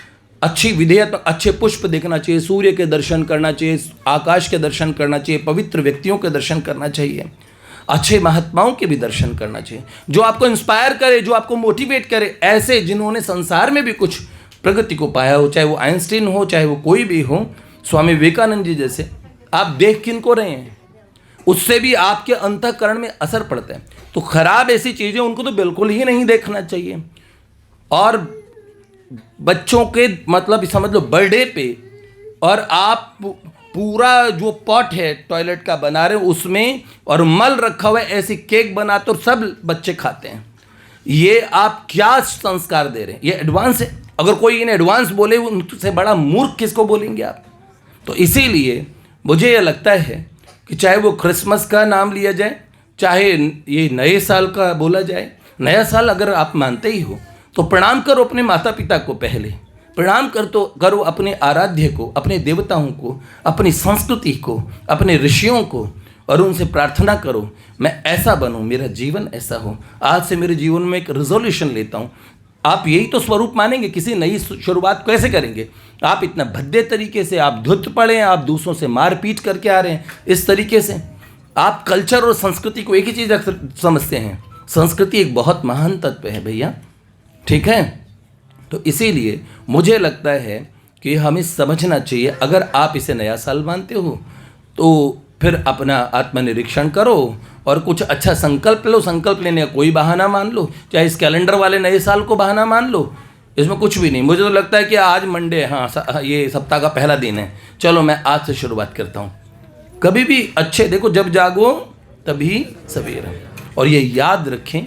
अच्छी विधेयक, अच्छे पुष्प देखना चाहिए, सूर्य के दर्शन करना चाहिए, आकाश के दर्शन करना चाहिए, पवित्र व्यक्तियों के दर्शन करना चाहिए, अच्छे महात्माओं के भी दर्शन करना चाहिए, जो आपको इंस्पायर करे, जो आपको मोटिवेट करे, ऐसे जिन्होंने संसार में भी कुछ प्रगति को पाया हो, चाहे वो आइंस्टीन हो, चाहे वो कोई भी हो, स्वामी विवेकानंद जी जैसे। आप देख किनको रहे हैं, उससे भी आपके अंतःकरण में असर पड़ता है। तो खराब ऐसी चीज़ें उनको तो बिल्कुल ही नहीं देखना चाहिए। और बच्चों के मतलब समझ लो बर्थडे पे, और आप पूरा जो पॉट है टॉयलेट का बना रहे हो उसमें, और मल रखा हुआ है, ऐसी केक बनाते और सब बच्चे खाते हैं। ये आप क्या संस्कार दे रहे हैं? ये एडवांस है। अगर कोई इन्हें एडवांस बोले, उनसे बड़ा मूर्ख किसको बोलेंगे आप? तो इसीलिए मुझे ये लगता है कि चाहे वो क्रिसमस का नाम लिया जाए, चाहे ये नए साल का बोला जाए, नया साल अगर आप मानते ही हो तो प्रणाम करो अपने माता पिता को, पहले प्रणाम करो अपने आराध्य को, अपने देवताओं को, अपनी संस्कृति को, अपने ऋषियों को, और उनसे प्रार्थना करो मैं ऐसा बनूं, मेरा जीवन ऐसा हो। आज से मेरे जीवन में एक रिजोल्यूशन लेता हूँ। आप यही तो स्वरूप मानेंगे, किसी नई शुरुआत कैसे करेंगे? आप इतना भद्दे तरीके से, आप धुत पड़े हैं, आप दूसरों से मारपीट करके आ रहे हैं, इस तरीके से आप कल्चर और संस्कृति को एक ही चीज़ समझते हैं। संस्कृति एक बहुत महान तत्व है भैया, ठीक है। तो इसीलिए मुझे लगता है कि हमें समझना चाहिए, अगर आप इसे नया साल मानते हो तो फिर अपना आत्मनिरीक्षण करो और कुछ अच्छा संकल्प लो। संकल्प लेने का कोई बहाना मान लो, चाहे इस कैलेंडर वाले नए साल को बहाना मान लो, इसमें कुछ भी नहीं। मुझे तो लगता है कि आज मंडे, हाँ ये सप्ताह का पहला दिन है, चलो मैं आज से शुरुआत करता हूँ। कभी भी अच्छे देखो, जब जागो तभी सवेरा। और ये याद रखें,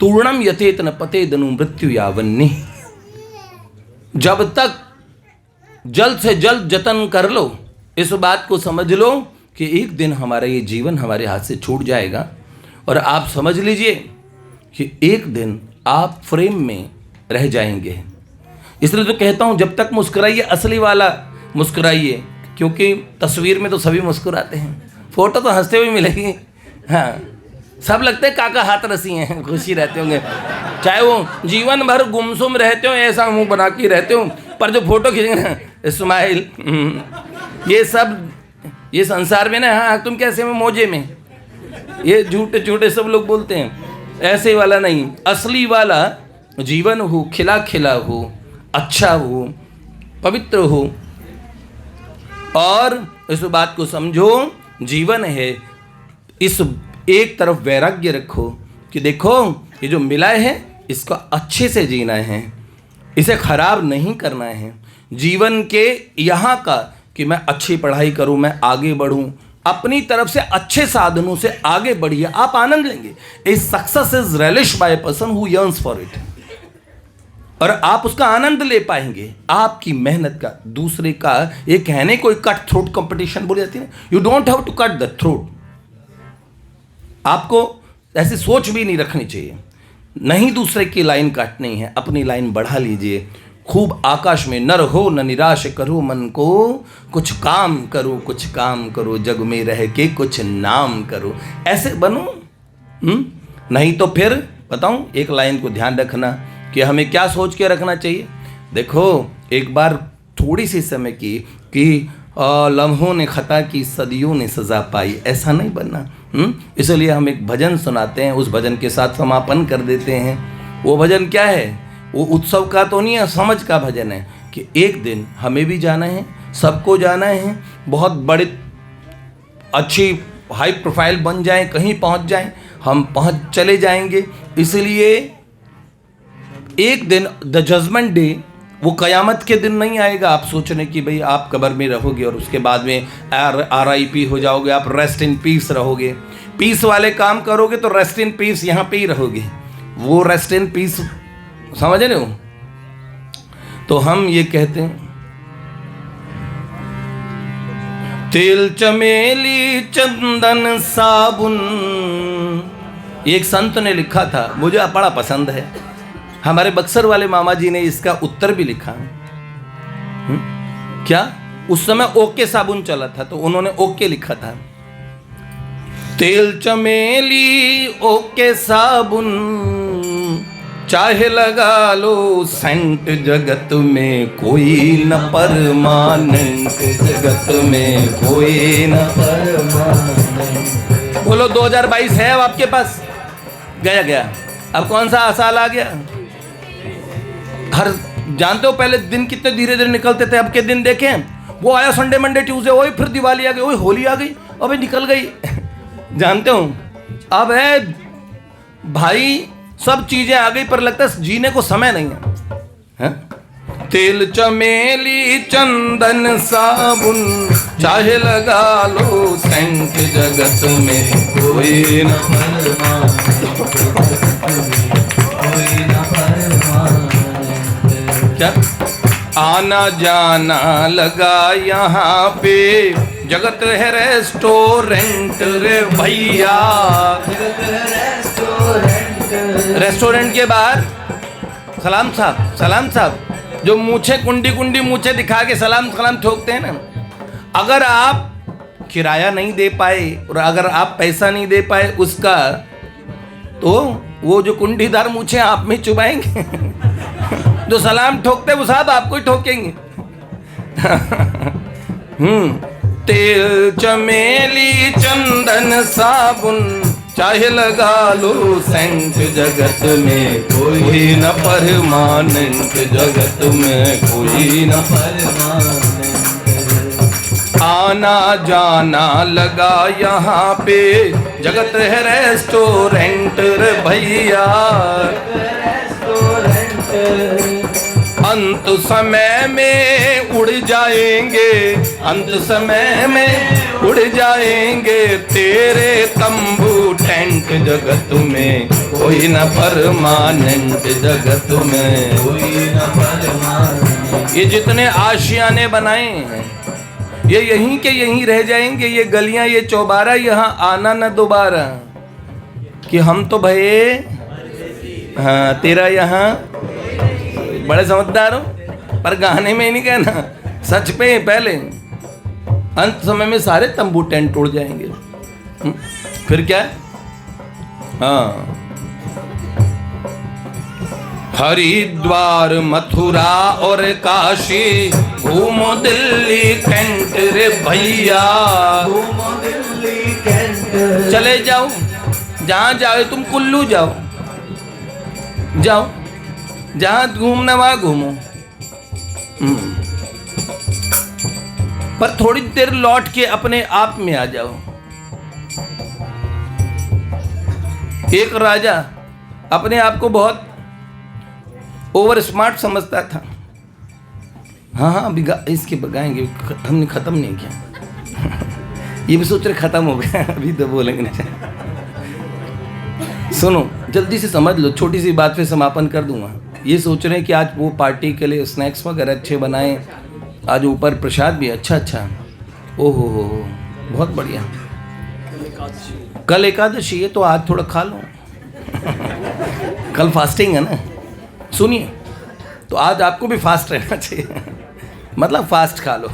तूर्णम यथेत न पतेदनु मृत्यु यावन्नी। जब तक जल्द से जल्द जतन कर लो, इस बात को समझ लो कि एक दिन हमारा ये जीवन हमारे हाथ से छूट जाएगा। और आप समझ लीजिए कि एक दिन आप फ्रेम में रह जाएंगे। इसलिए तो कहता हूँ, जब तक मुस्कुराइए, असली वाला मुस्कुराइए, क्योंकि तस्वीर में तो सभी मुस्कुराते हैं, फोटो तो हंसते हुए मिलेगी। हाँ, सब लगते हैं काका हाथ रसी हैं, खुशी रहते होंगे, चाहे वो जीवन भर गुमसुम रहते हो, ऐसा मुंह बना के रहते हो, पर जो फोटो खींचेंगे स्माइल, ये सब, ये संसार में ना, हाँ तुम कैसे में मौजे में, ये झूठे झूठे सब लोग बोलते हैं। ऐसे वाला नहीं, असली वाला जीवन हो, खिला खिला हो, अच्छा हो, पवित्र हो। और इस बात को समझो, जीवन है, इस एक तरफ वैराग्य रखो कि देखो ये जो मिला है इसको अच्छे से जीना है, इसे खराब नहीं करना है। जीवन के यहाँ का कि मैं अच्छी पढ़ाई करूँ, मैं आगे बढ़ूँ, अपनी तरफ से अच्छे साधनों से आगे बढ़िए, आप आनंद लेंगे। A success is relish by a person who yearns for it, और आप उसका आनंद ले पाएंगे, आपकी मेहनत का। दूसरे का ये कहने, कोई कट थ्रोट कंपटीशन बोली जाती है, you don't have to cut the throat. आपको ऐसी सोच भी नहीं रखनी चाहिए, नहीं दूसरे की लाइन काटनी है, अपनी लाइन बढ़ा लीजिए। खूब आकाश में नर हो न निराश करो मन को, कुछ काम करो, कुछ काम करो, जग में रह के कुछ नाम करो, ऐसे बनो। नहीं तो फिर बताऊं, एक लाइन को ध्यान रखना कि हमें क्या सोच के रखना चाहिए। देखो, एक बार थोड़ी सी समय की कि लम्हों ने खता की, सदियों ने सजा पाई, ऐसा नहीं बनना। इसलिए हम एक भजन सुनाते हैं, उस भजन के साथ समापन कर देते हैं। वो भजन क्या है? वो उत्सव का तो नहीं है, समझ का भजन है कि एक दिन हमें भी जाना है, सबको जाना है, बहुत बड़े अच्छी हाई प्रोफाइल बन जाएं, कहीं पहुंच जाएं, हम पहुंच चले जाएंगे। इसलिए एक दिन द जजमेंट डे, वो कयामत के दिन नहीं आएगा आप सोचने कि भाई आप कब्र में रहोगे और उसके बाद में RIP हो जाओगे, आप रेस्ट इन पीस रहोगे। पीस वाले काम करोगे तो रेस्ट इन पीस यहाँ पे ही रहोगे, वो रेस्ट इन पीस समझ रहे हो। तो हम ये कहते हैं, तेल चमेली चंदन साबुन, एक संत ने लिखा था, मुझे बड़ा पसंद है। हमारे बक्सर वाले मामा जी ने इसका उत्तर भी लिखा। क्या उस समय ओके साबुन चला था तो उन्होंने ओके लिखा था। तेल चमेली ओके साबुन, चाहे लगा लो सेंट, जगत में कोई न परमानेंट, जगत में कोई न परमानेंट। बोलो 2022 है अब आपके पास? गया गया, अब कौन सा साल आ गया? हर जानते हो पहले दिन कितने धीरे धीरे निकलते थे, अब के दिन देखें, वो आया संडे मंडे ट्यूसडे, वही फिर दिवाली आ गई, वही होली आ गई, अबे निकल गई। जानते हो अब है भाई, सब चीजें आ गई पर लगता है जीने को समय नहीं है? तेल चमेली चंदन साबुन, चाहे लगा लो सेंट, जगत में कोई न क्या आना जाना लगा यहाँ पे, जगत है रेस्टोरेंट रे भैया। रेस्टोरेंट के बाहर सलाम साहब जो मूछे कुंडी मूछे दिखा के सलाम ठोकते हैं ना, अगर आप किराया नहीं दे पाए और अगर आप पैसा नहीं दे पाए उसका, तो वो जो कुंडीदार मूछे आप में चुभाएंगे। जो सलाम ठोकते वो साहब आपको ही ठोकेंगे। तेल चमेली चंदन साबुन, चाहे लगा लो सेंट, जगत में कोई न परमानेंट, जगत में कोई न परमानेंट। आना जाना लगा यहाँ पे, जगत है रेस्टोरेंट रे भैया। अंत समय में उड़ जाएंगे, अंत समय में उड़ जाएंगे तेरे तंबू टेंट, जगत में कोई न परमानेंट, जगत में कोई न परमानेंट। ये जितने आशियाने बनाए हैं ये यहीं के यहीं रह जाएंगे। ये गलियां, ये चौबारा, यहाँ आना न दोबारा। कि हम तो भये, हाँ तेरा यहाँ बड़े समझदार हो, पर गाने में नहीं कहना, सच पे पहले। अंत समय में सारे तंबू टेंट उड़ जाएंगे। फिर क्या? हाँ, हरिद्वार मथुरा और काशी घूमो दिल्ली कैंट रे भैया। घूमो दिल्ली कैंट। चले जाओ जहाँ जाओ, तुम कुल्लू जाओ, जाओ जहाँ घूमना वहाँ घूमो। पर थोड़ी देर लौट के अपने आप में आ जाओ। एक राजा अपने आप को बहुत ओवर स्मार्ट समझता था। हाँ अभी इसके बगाएंगे, हमने खत्म नहीं किया। ये भी सोच रहे खत्म हो गया, अभी तो बोलेंगे नहीं। सुनो जल्दी से समझ लो, छोटी सी बात पे समापन कर दूंगा। ये सोच रहे हैं कि आज वो पार्टी के लिए स्नैक्स वगैरह अच्छे बनाएं, आज ऊपर प्रसाद भी अच्छा। ओहो हो, बहुत बढ़िया। कल एकादशी है तो आज थोड़ा खा लो। कल फास्टिंग है ना। सुनिए, तो आज आपको भी फास्ट रहना चाहिए, मतलब फास्ट खा लो।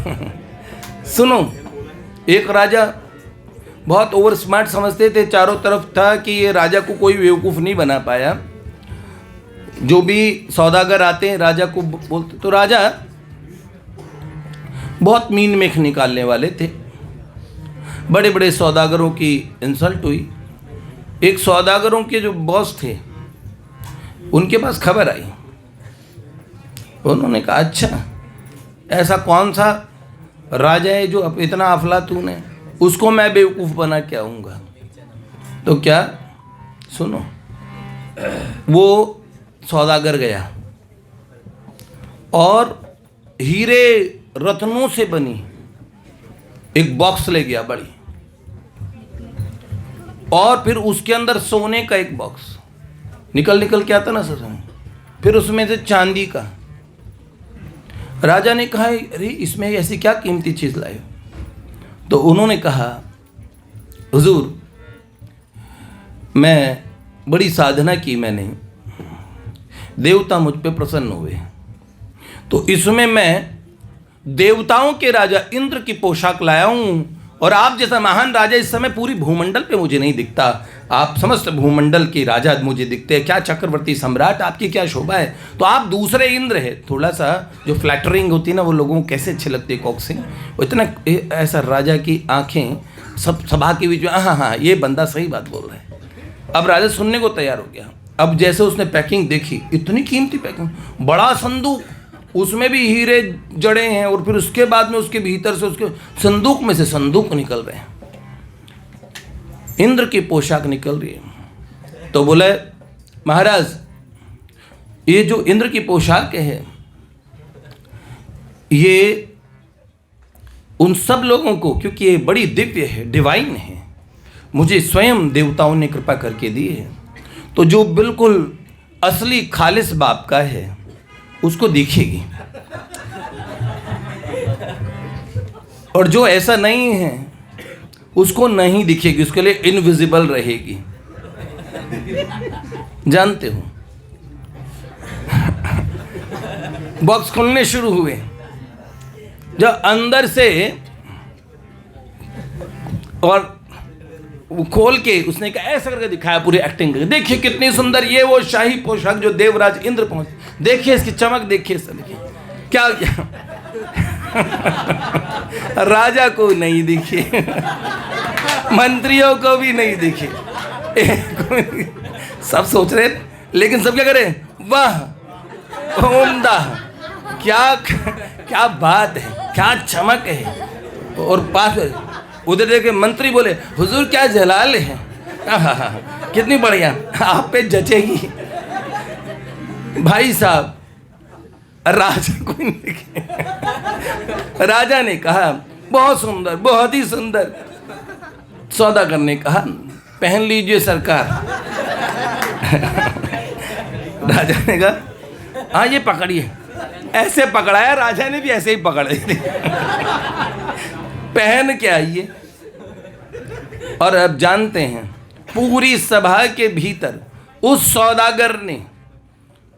सुनो, एक राजा बहुत ओवर स्मार्ट समझते थे, चारों तरफ था कि ये राजा को कोई बेवकूफ़ नहीं बना पाया। जो भी सौदागर आते हैं राजा को बोलते, तो राजा बहुत मीन मेख निकालने वाले थे। बड़े बड़े सौदागरों की इंसल्ट हुई। एक सौदागरों के जो बॉस थे उनके पास खबर आई। उन्होंने कहा अच्छा ऐसा कौन सा राजा है जो अब इतना अफलातून है, उसको मैं बेवकूफ़ बना के आऊँगा। तो क्या, सुनो, वो सौदागर गया और हीरे रत्नों से बनी एक बॉक्स ले गया बड़ी, और फिर उसके अंदर सोने का एक बॉक्स निकल के आता ना सर, फिर उसमें से चांदी का। राजा ने कहा अरे इसमें ऐसी क्या कीमती चीज़ लाए? तो उन्होंने कहा हुजूर मैं बड़ी साधना की, मैंने देवता मुझ पे प्रसन्न हुए, तो इसमें मैं देवताओं के राजा इंद्र की पोशाक लाया हूँ, और आप जैसा महान राजा इस समय पूरी भूमंडल पे मुझे नहीं दिखता, आप समस्त भूमंडल के राजा मुझे दिखते हैं। क्या चक्रवर्ती सम्राट, आपकी क्या शोभा है। तो आप दूसरे इंद्र है। थोड़ा सा जो फ्लैटरिंग होती है ना, वो लोगों को कैसे अच्छे लगते हैं कॉक्सिंग, वो इतना ऐसा राजा की आंखें सब सभा के बीच में, हाँ ये बंदा सही बात बोल रहा है। अब राजा सुनने को तैयार हो गया। अब जैसे उसने पैकिंग देखी, इतनी कीमती पैकिंग, बड़ा संदूक, उसमें भी हीरे जड़े हैं, और फिर उसके बाद में उसके भीतर से उसके संदूक में से संदूक निकल रहे हैं, इंद्र की पोशाक निकल रही है। तो बोले महाराज ये जो इंद्र की पोशाक है ये उन सब लोगों को, क्योंकि ये बड़ी दिव्य है, डिवाइन है, मुझे स्वयं देवताओं ने कृपा करके दी है, तो जो बिल्कुल असली खालिस बाप का है उसको दिखेगी, और जो ऐसा नहीं है उसको नहीं दिखेगी, उसके लिए इनविजिबल रहेगी। जानते हो, बॉक्स खुलने शुरू हुए, जब अंदर से और वो खोल के उसने कहा ऐसा करके दिखाया, पूरी एक्टिंग करके, देखिए कितनी सुंदर ये वो शाही पोशाक जो देवराज इंद्र पहुंच, देखिए इसकी चमक, देखिए क्या राजा को नहीं दिखे, मंत्रियों को भी नहीं दिखे, सब सोच रहे, लेकिन सब क्या करें, वाह उम्दा, क्या क्या बात है, क्या चमक है। और पास उधर देखे मंत्री बोले, हुजूर क्या जलाल है, कितनी बढ़िया, आप पे जचेगी। भाई साहब, राजा को राजा ने कहा बहुत सुंदर, बहुत ही सुंदर। सौदागर ने कहा पहन लीजिए सरकार। राजा ने कहा हाँ ये पकड़िए। ऐसे पकड़ाया, राजा ने भी ऐसे ही पकड़ ली। पहन के आइए। और अब जानते हैं पूरी सभा के भीतर उस सौदागर ने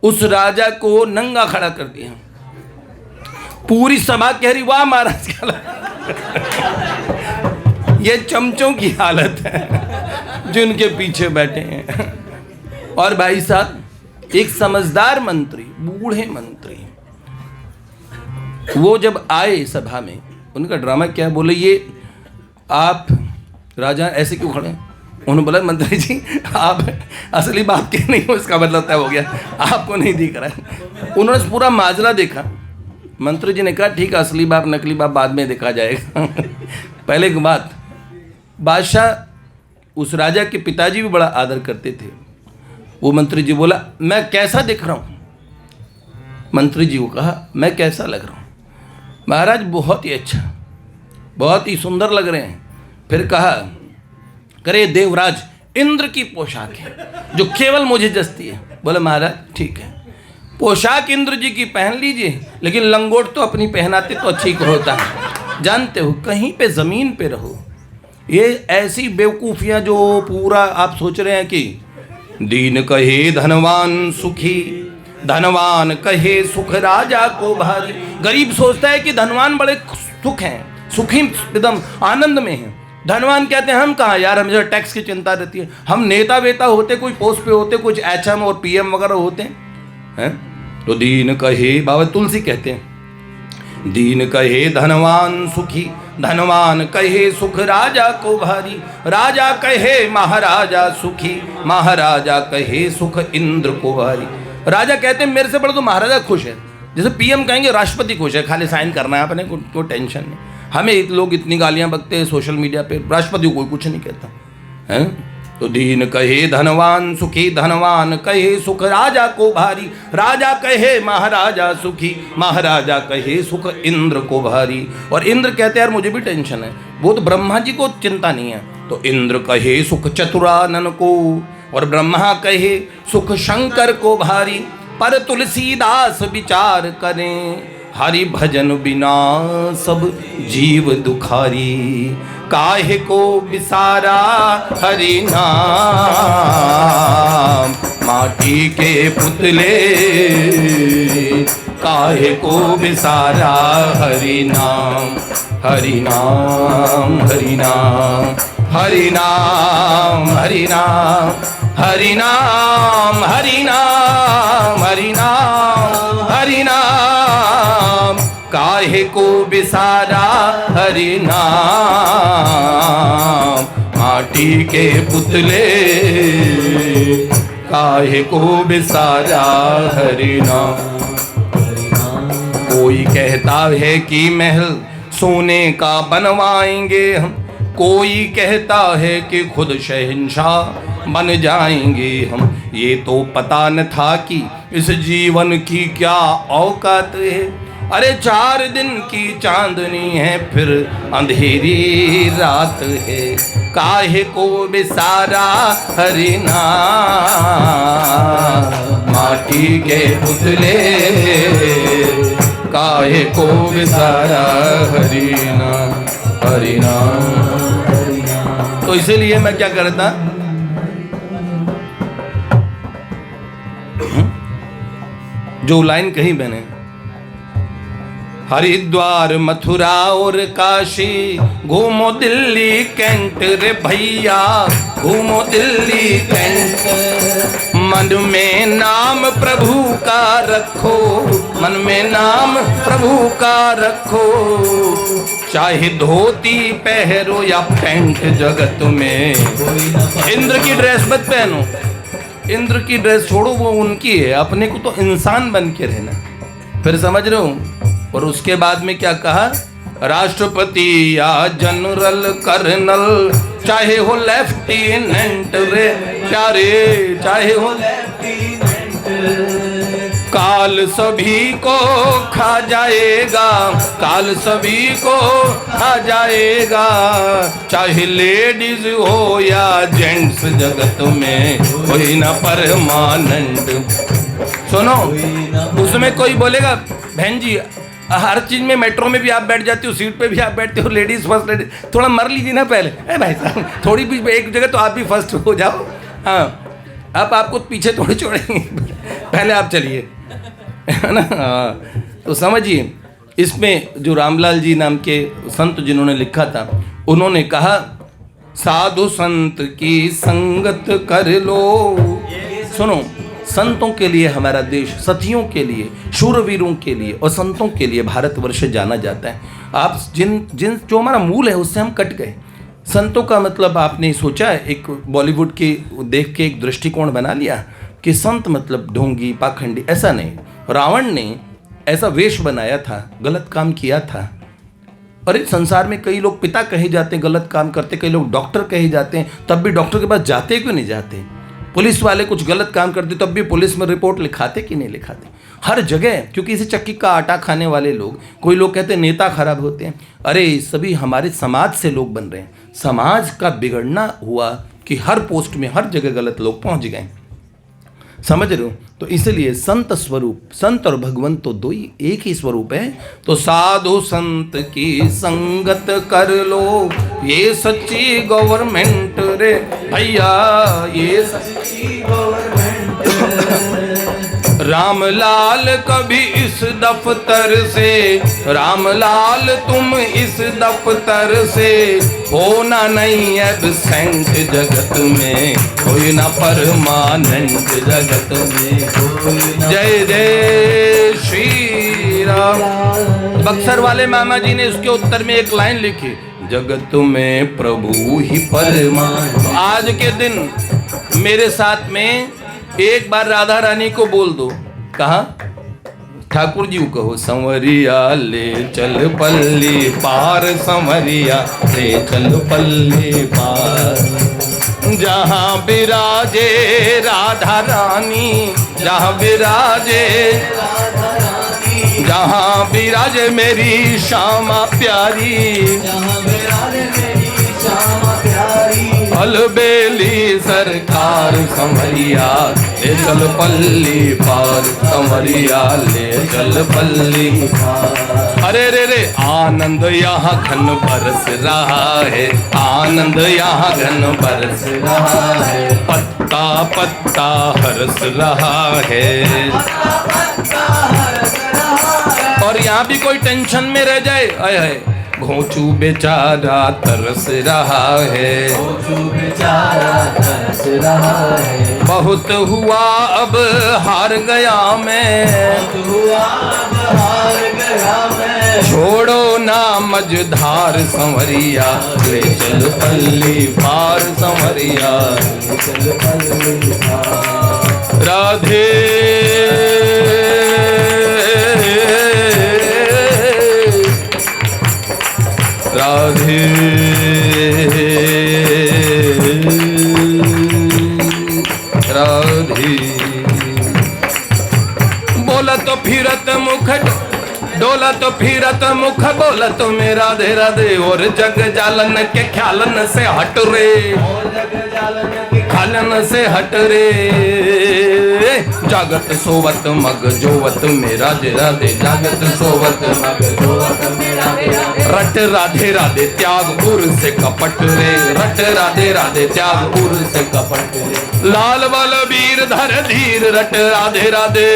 उस राजा को नंगा खड़ा कर दिया। पूरी सभा कह रही वाह महाराज क्या ये चमचों की हालत है जिनके पीछे बैठे हैं। और भाई साहब, एक समझदार मंत्री, बूढ़े मंत्री, वो जब आए सभा में, उनका ड्रामा क्या है, बोले ये आप राजा ऐसे क्यों खड़े हैं? उन्होंने बोला मंत्री जी आप असली बात के नहीं हो, इसका मतलब तय हो गया, आपको नहीं दिख रहा है। उन्होंने पूरा माजरा देखा। मंत्री जी ने कहा ठीक है, असली बाप नकली बाप बाद में देखा जाएगा। पहले की बात, बादशाह उस राजा के पिताजी भी बड़ा आदर करते थे। वो मंत्री जी बोला मैं कैसा दिख रहा हूँ? मंत्री जी को कहा मैं कैसा लग रहा हूँ? महाराज बहुत ही अच्छा, बहुत ही सुंदर लग रहे हैं। फिर कहा करे देवराज इंद्र की पोशाक है जो केवल मुझे जचती है। बोले महाराज ठीक है, पोशाक इंद्र जी की पहन लीजिए, लेकिन लंगोट तो अपनी पहनाते तो अच्छी होता है। जानते हो कहीं पे ज़मीन पे रहो। ये ऐसी बेवकूफ़ियाँ जो पूरा आप सोच रहे हैं कि दीन कहे धनवान सुखी, धनवान कहे सुख राजा को भारी। गरीब सोचता है कि धनवान बड़े सुख हैं, सुखी एकदम आनंद में हैं। धनवान कहते हैं हम कहाँ यार, हमें टैक्स की चिंता रहती है, हम नेता वेता होते, कोई पोस्ट पे होते, कुछ एचएम और पीएम वगैरह होते हैं। तो दीन कहे, बाबा तुलसी कहते हैं दीन कहे धनवान सुखी, धनवान कहे सुख राजा को भारी। राजा कहे महाराजा सुखी, महाराजा कहे सुख इंद्र को भारी। राजा कहते हैं मेरे से बड़ा तो महाराजा खुश है। जैसे पीएम कहेंगे राष्ट्रपति खुश है, खाली साइन करना है अपने, कोई टेंशन नहीं। हमें लोग इतनी गालियां बकते हैं सोशल मीडिया पे, राष्ट्रपति को कोई कुछ नहीं कहता है। तो दीन कहे धनवान सुखी, धनवान कहे सुख राजा को भारी। राजा कहे महाराजा सुखी, महाराजा कहे सुख इंद्र को भारी। और इंद्र कहते हैं यार मुझे भी टेंशन है, वो तो ब्रह्मा जी को चिंता नहीं है। तो इंद्र कहे सुख चतुरानन को, और ब्रह्मा कहे सुख शंकर को भारी। पर तुलसीदास विचार करें, हरि भजन बिना सब जीव दुखारी। काहे को विसारा हरि नाम, माटी के पुतले काहे को विसारा हरि नाम। हरि नाम हरि नाम हरि नाम हरि नाम हरि नाम हरि नाम हरि नाम हरि नाम। काहे को विसारा हरि नाम, माटी के पुतले काहे को विसारा हरि नाम। कोई कहता है कि महल सोने का बनवाएंगे हम, कोई कहता है कि खुद शहंशाह बन जाएंगे हम। ये तो पता न था कि इस जीवन की क्या औकात है। अरे 4 दिन की चांदनी है फिर अंधेरी रात है। काहे को विसारा हरि नाम, माटी के पुतले काहे को विसारा हरि नाम हरि नाम। तो इसीलिए मैं क्या करता, जो लाइन कही मैंने, हरिद्वार मथुरा और काशी घूमो दिल्ली कैंट रे भैया, घूमो दिल्ली कैंट। मन में नाम प्रभु का रखो, मन में नाम प्रभु का रखो, चाहे धोती पहनो या पैंट जगत में। इंद्र की ड्रेस मत पहनो, इंद्र की ड्रेस छोड़ो, वो उनकी है, अपने को तो इंसान बन के रहना। फिर समझ रहे हो। और उसके बाद में क्या कहा, राष्ट्रपति या जनरल कर्नल, चाहे हो लेफ्टिनेंट रे प्यारे, चाहे हो काल सभी को खा जाएगा, काल सभी को खा जाएगा, चाहे लेडीज हो या जेंट्स, जगत में कोई ना परमानेंट। सुनो, उसमें कोई बोलेगा बहन जी हर चीज में, मेट्रो में भी आप बैठ जाते हो, सीट पे भी आप बैठते हो, लेडीज फर्स्ट, लेडीज थोड़ा मर लीजिए ना पहले। ए भाई साहब, थोड़ी भी एक जगह तो आप भी फर्स्ट हो जाओ। हाँ, अब आपको पीछे थोड़ी छोड़ेंगे, पहले आप चलिए, है ना। हाँ, तो समझिए, इसमें जो रामलाल जी नाम के संत जिन्होंने लिखा था, उन्होंने कहा साधु संत की संगत कर लो। सुनो, संतों के लिए हमारा देश, सतियों के लिए, शूरवीरों के लिए और संतों के लिए भारतवर्ष जाना जाता है। आप जिन जो हमारा मूल है उससे हम कट गए। संतों का मतलब आपने सोचा है, एक बॉलीवुड के देख के एक दृष्टिकोण बना लिया कि संत मतलब ढोंगी पाखंडी, ऐसा नहीं। रावण ने ऐसा वेश बनाया था, गलत काम किया था। और इस संसार में कई लोग पिता कहे जाते हैं, गलत काम करते, कई लोग डॉक्टर कहे जाते हैं, तब भी डॉक्टर के पास जाते क्यों नहीं जाते? पुलिस वाले कुछ गलत काम करते तब भी पुलिस में रिपोर्ट लिखाते कि नहीं लिखाते? हर जगह, क्योंकि इसे चक्की का आटा खाने वाले लोग, कोई लोग कहते हैं नेता खराब होते हैं। अरे सभी हमारे समाज से लोग बन रहे हैं। समाज का बिगड़ना हुआ कि हर पोस्ट में हर जगह गलत लोग पहुंच गए। समझ रहे हो? तो इसलिए संत स्वरूप, संत और भगवंत तो दो ही, एक ही स्वरूप है। तो साधु संत की संगत कर लो, ये सच्ची गवर्नमेंट रे भैया, ये सच्ची गवर्नमेंट। रामलाल कभी इस दफ्तर से, रामलाल तुम इस दफ्तर से होना नहीं एब्सेंट जगत में, कोई ना परमानेंट जगत में। जय जय श्री राम। बक्सर वाले मामा जी ने उसके उत्तर में एक लाइन लिखी, जगत में प्रभु ही परमानेंट। आज के दिन मेरे साथ में एक बार राधा रानी को बोल दो। कहा? ठाकुर जी को कहो, संवरिया ले चल पल्ली पार, संवरिया ले चल पल्ली पार, जहाँ विराजे राधा रानी, जहाँ विराजे, जहाँ विराजे मेरी श्यामा प्यारी, अलबेली सरकार, संवरिया ले चल पल्ली पार, संवरिया ले चल पल्ली पार। अरे रे रे, आनंद यहाँ घन बरस रहा है, आनंद यहाँ घन बरस रहा है, पत्ता पत्ता हरस रहा है। और यहाँ भी कोई टेंशन में रह जाए, आय हाय, घोंचू बेचारा तरस रहा है, घोंचू बेचारा तरस रहा है। बहुत हुआ अब हार गया मैं, बहुत हुआ अब हार गया मैं, छोड़ो ना मझधार, संवरिया ले चल पल्ली पार, संवरिया ले चल पल्ली पार। राधे राधे राधे। बोला तो फिरत मुख, डोला तो फिरत मुख, बोला तो मैं राधे राधे। और जग जालन के ख्यालन से हट रे, ख्यालन से हट रे, जागत सोवत मग जोवत में राधे राधे, जागत सोवत मग जोवत में राधे राधे। रट राधे राधे त्याग उर से कपट रे, रट राधे राधे त्याग उर से कपट रे। लाल बल वीर धर धीर, रट राधे राधे,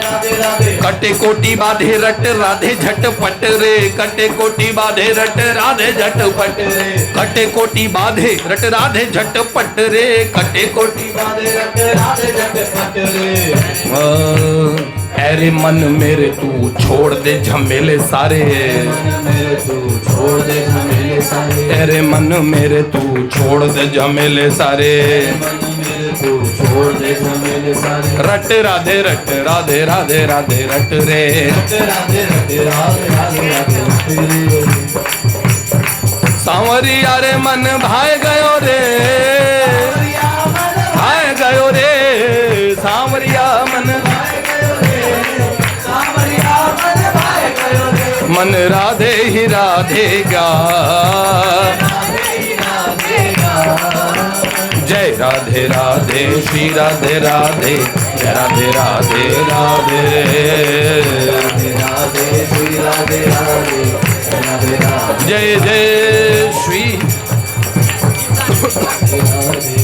राधे राधे कटे कोटि बाधे रट राधे झटपट रे, कटे कोटि बाधे रट राधे झटपट रे, कटे कोटि बाधे रट राधे झटपट रे, कटे कोटि बाधे रट राधे झटपट रे। अरे मन मेरे तू छोड़ दे झमेले सारे, मन मेरे तू छोड़ दे झमेले सारे, अरे मन मेरे तू छोड़ दे झमेले सारे, मन मेरे तू छोड़ दे झमेले सारे। रट राधे राधे राधे रट रे, रट राधे राधे राधे रट रे। सांवरिया रे मन भाए गयो रे, भाए गयो रे, सांवरिया मन मन राधे ही राधेगा, जय राधे राधे श्री राधे राधे, जय राधे राधे राधे राधे श्री राधे राधे राधे राधे जय जय श्री।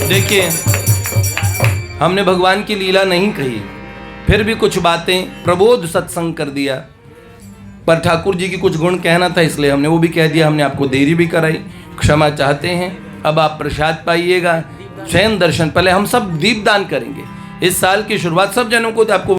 देखिए, हमने भगवान की लीला नहीं कही, फिर भी कुछ बातें प्रबोध सत्संग कर दिया, पर ठाकुर जी की कुछ गुण कहना था इसलिए हमने वो भी कह दिया। हमने आपको देरी भी कराई, क्षमा चाहते हैं। अब आप प्रसाद पाइएगा, शयन दर्शन, पहले हम सब दीपदान करेंगे। इस साल की शुरुआत सब जनों को आपको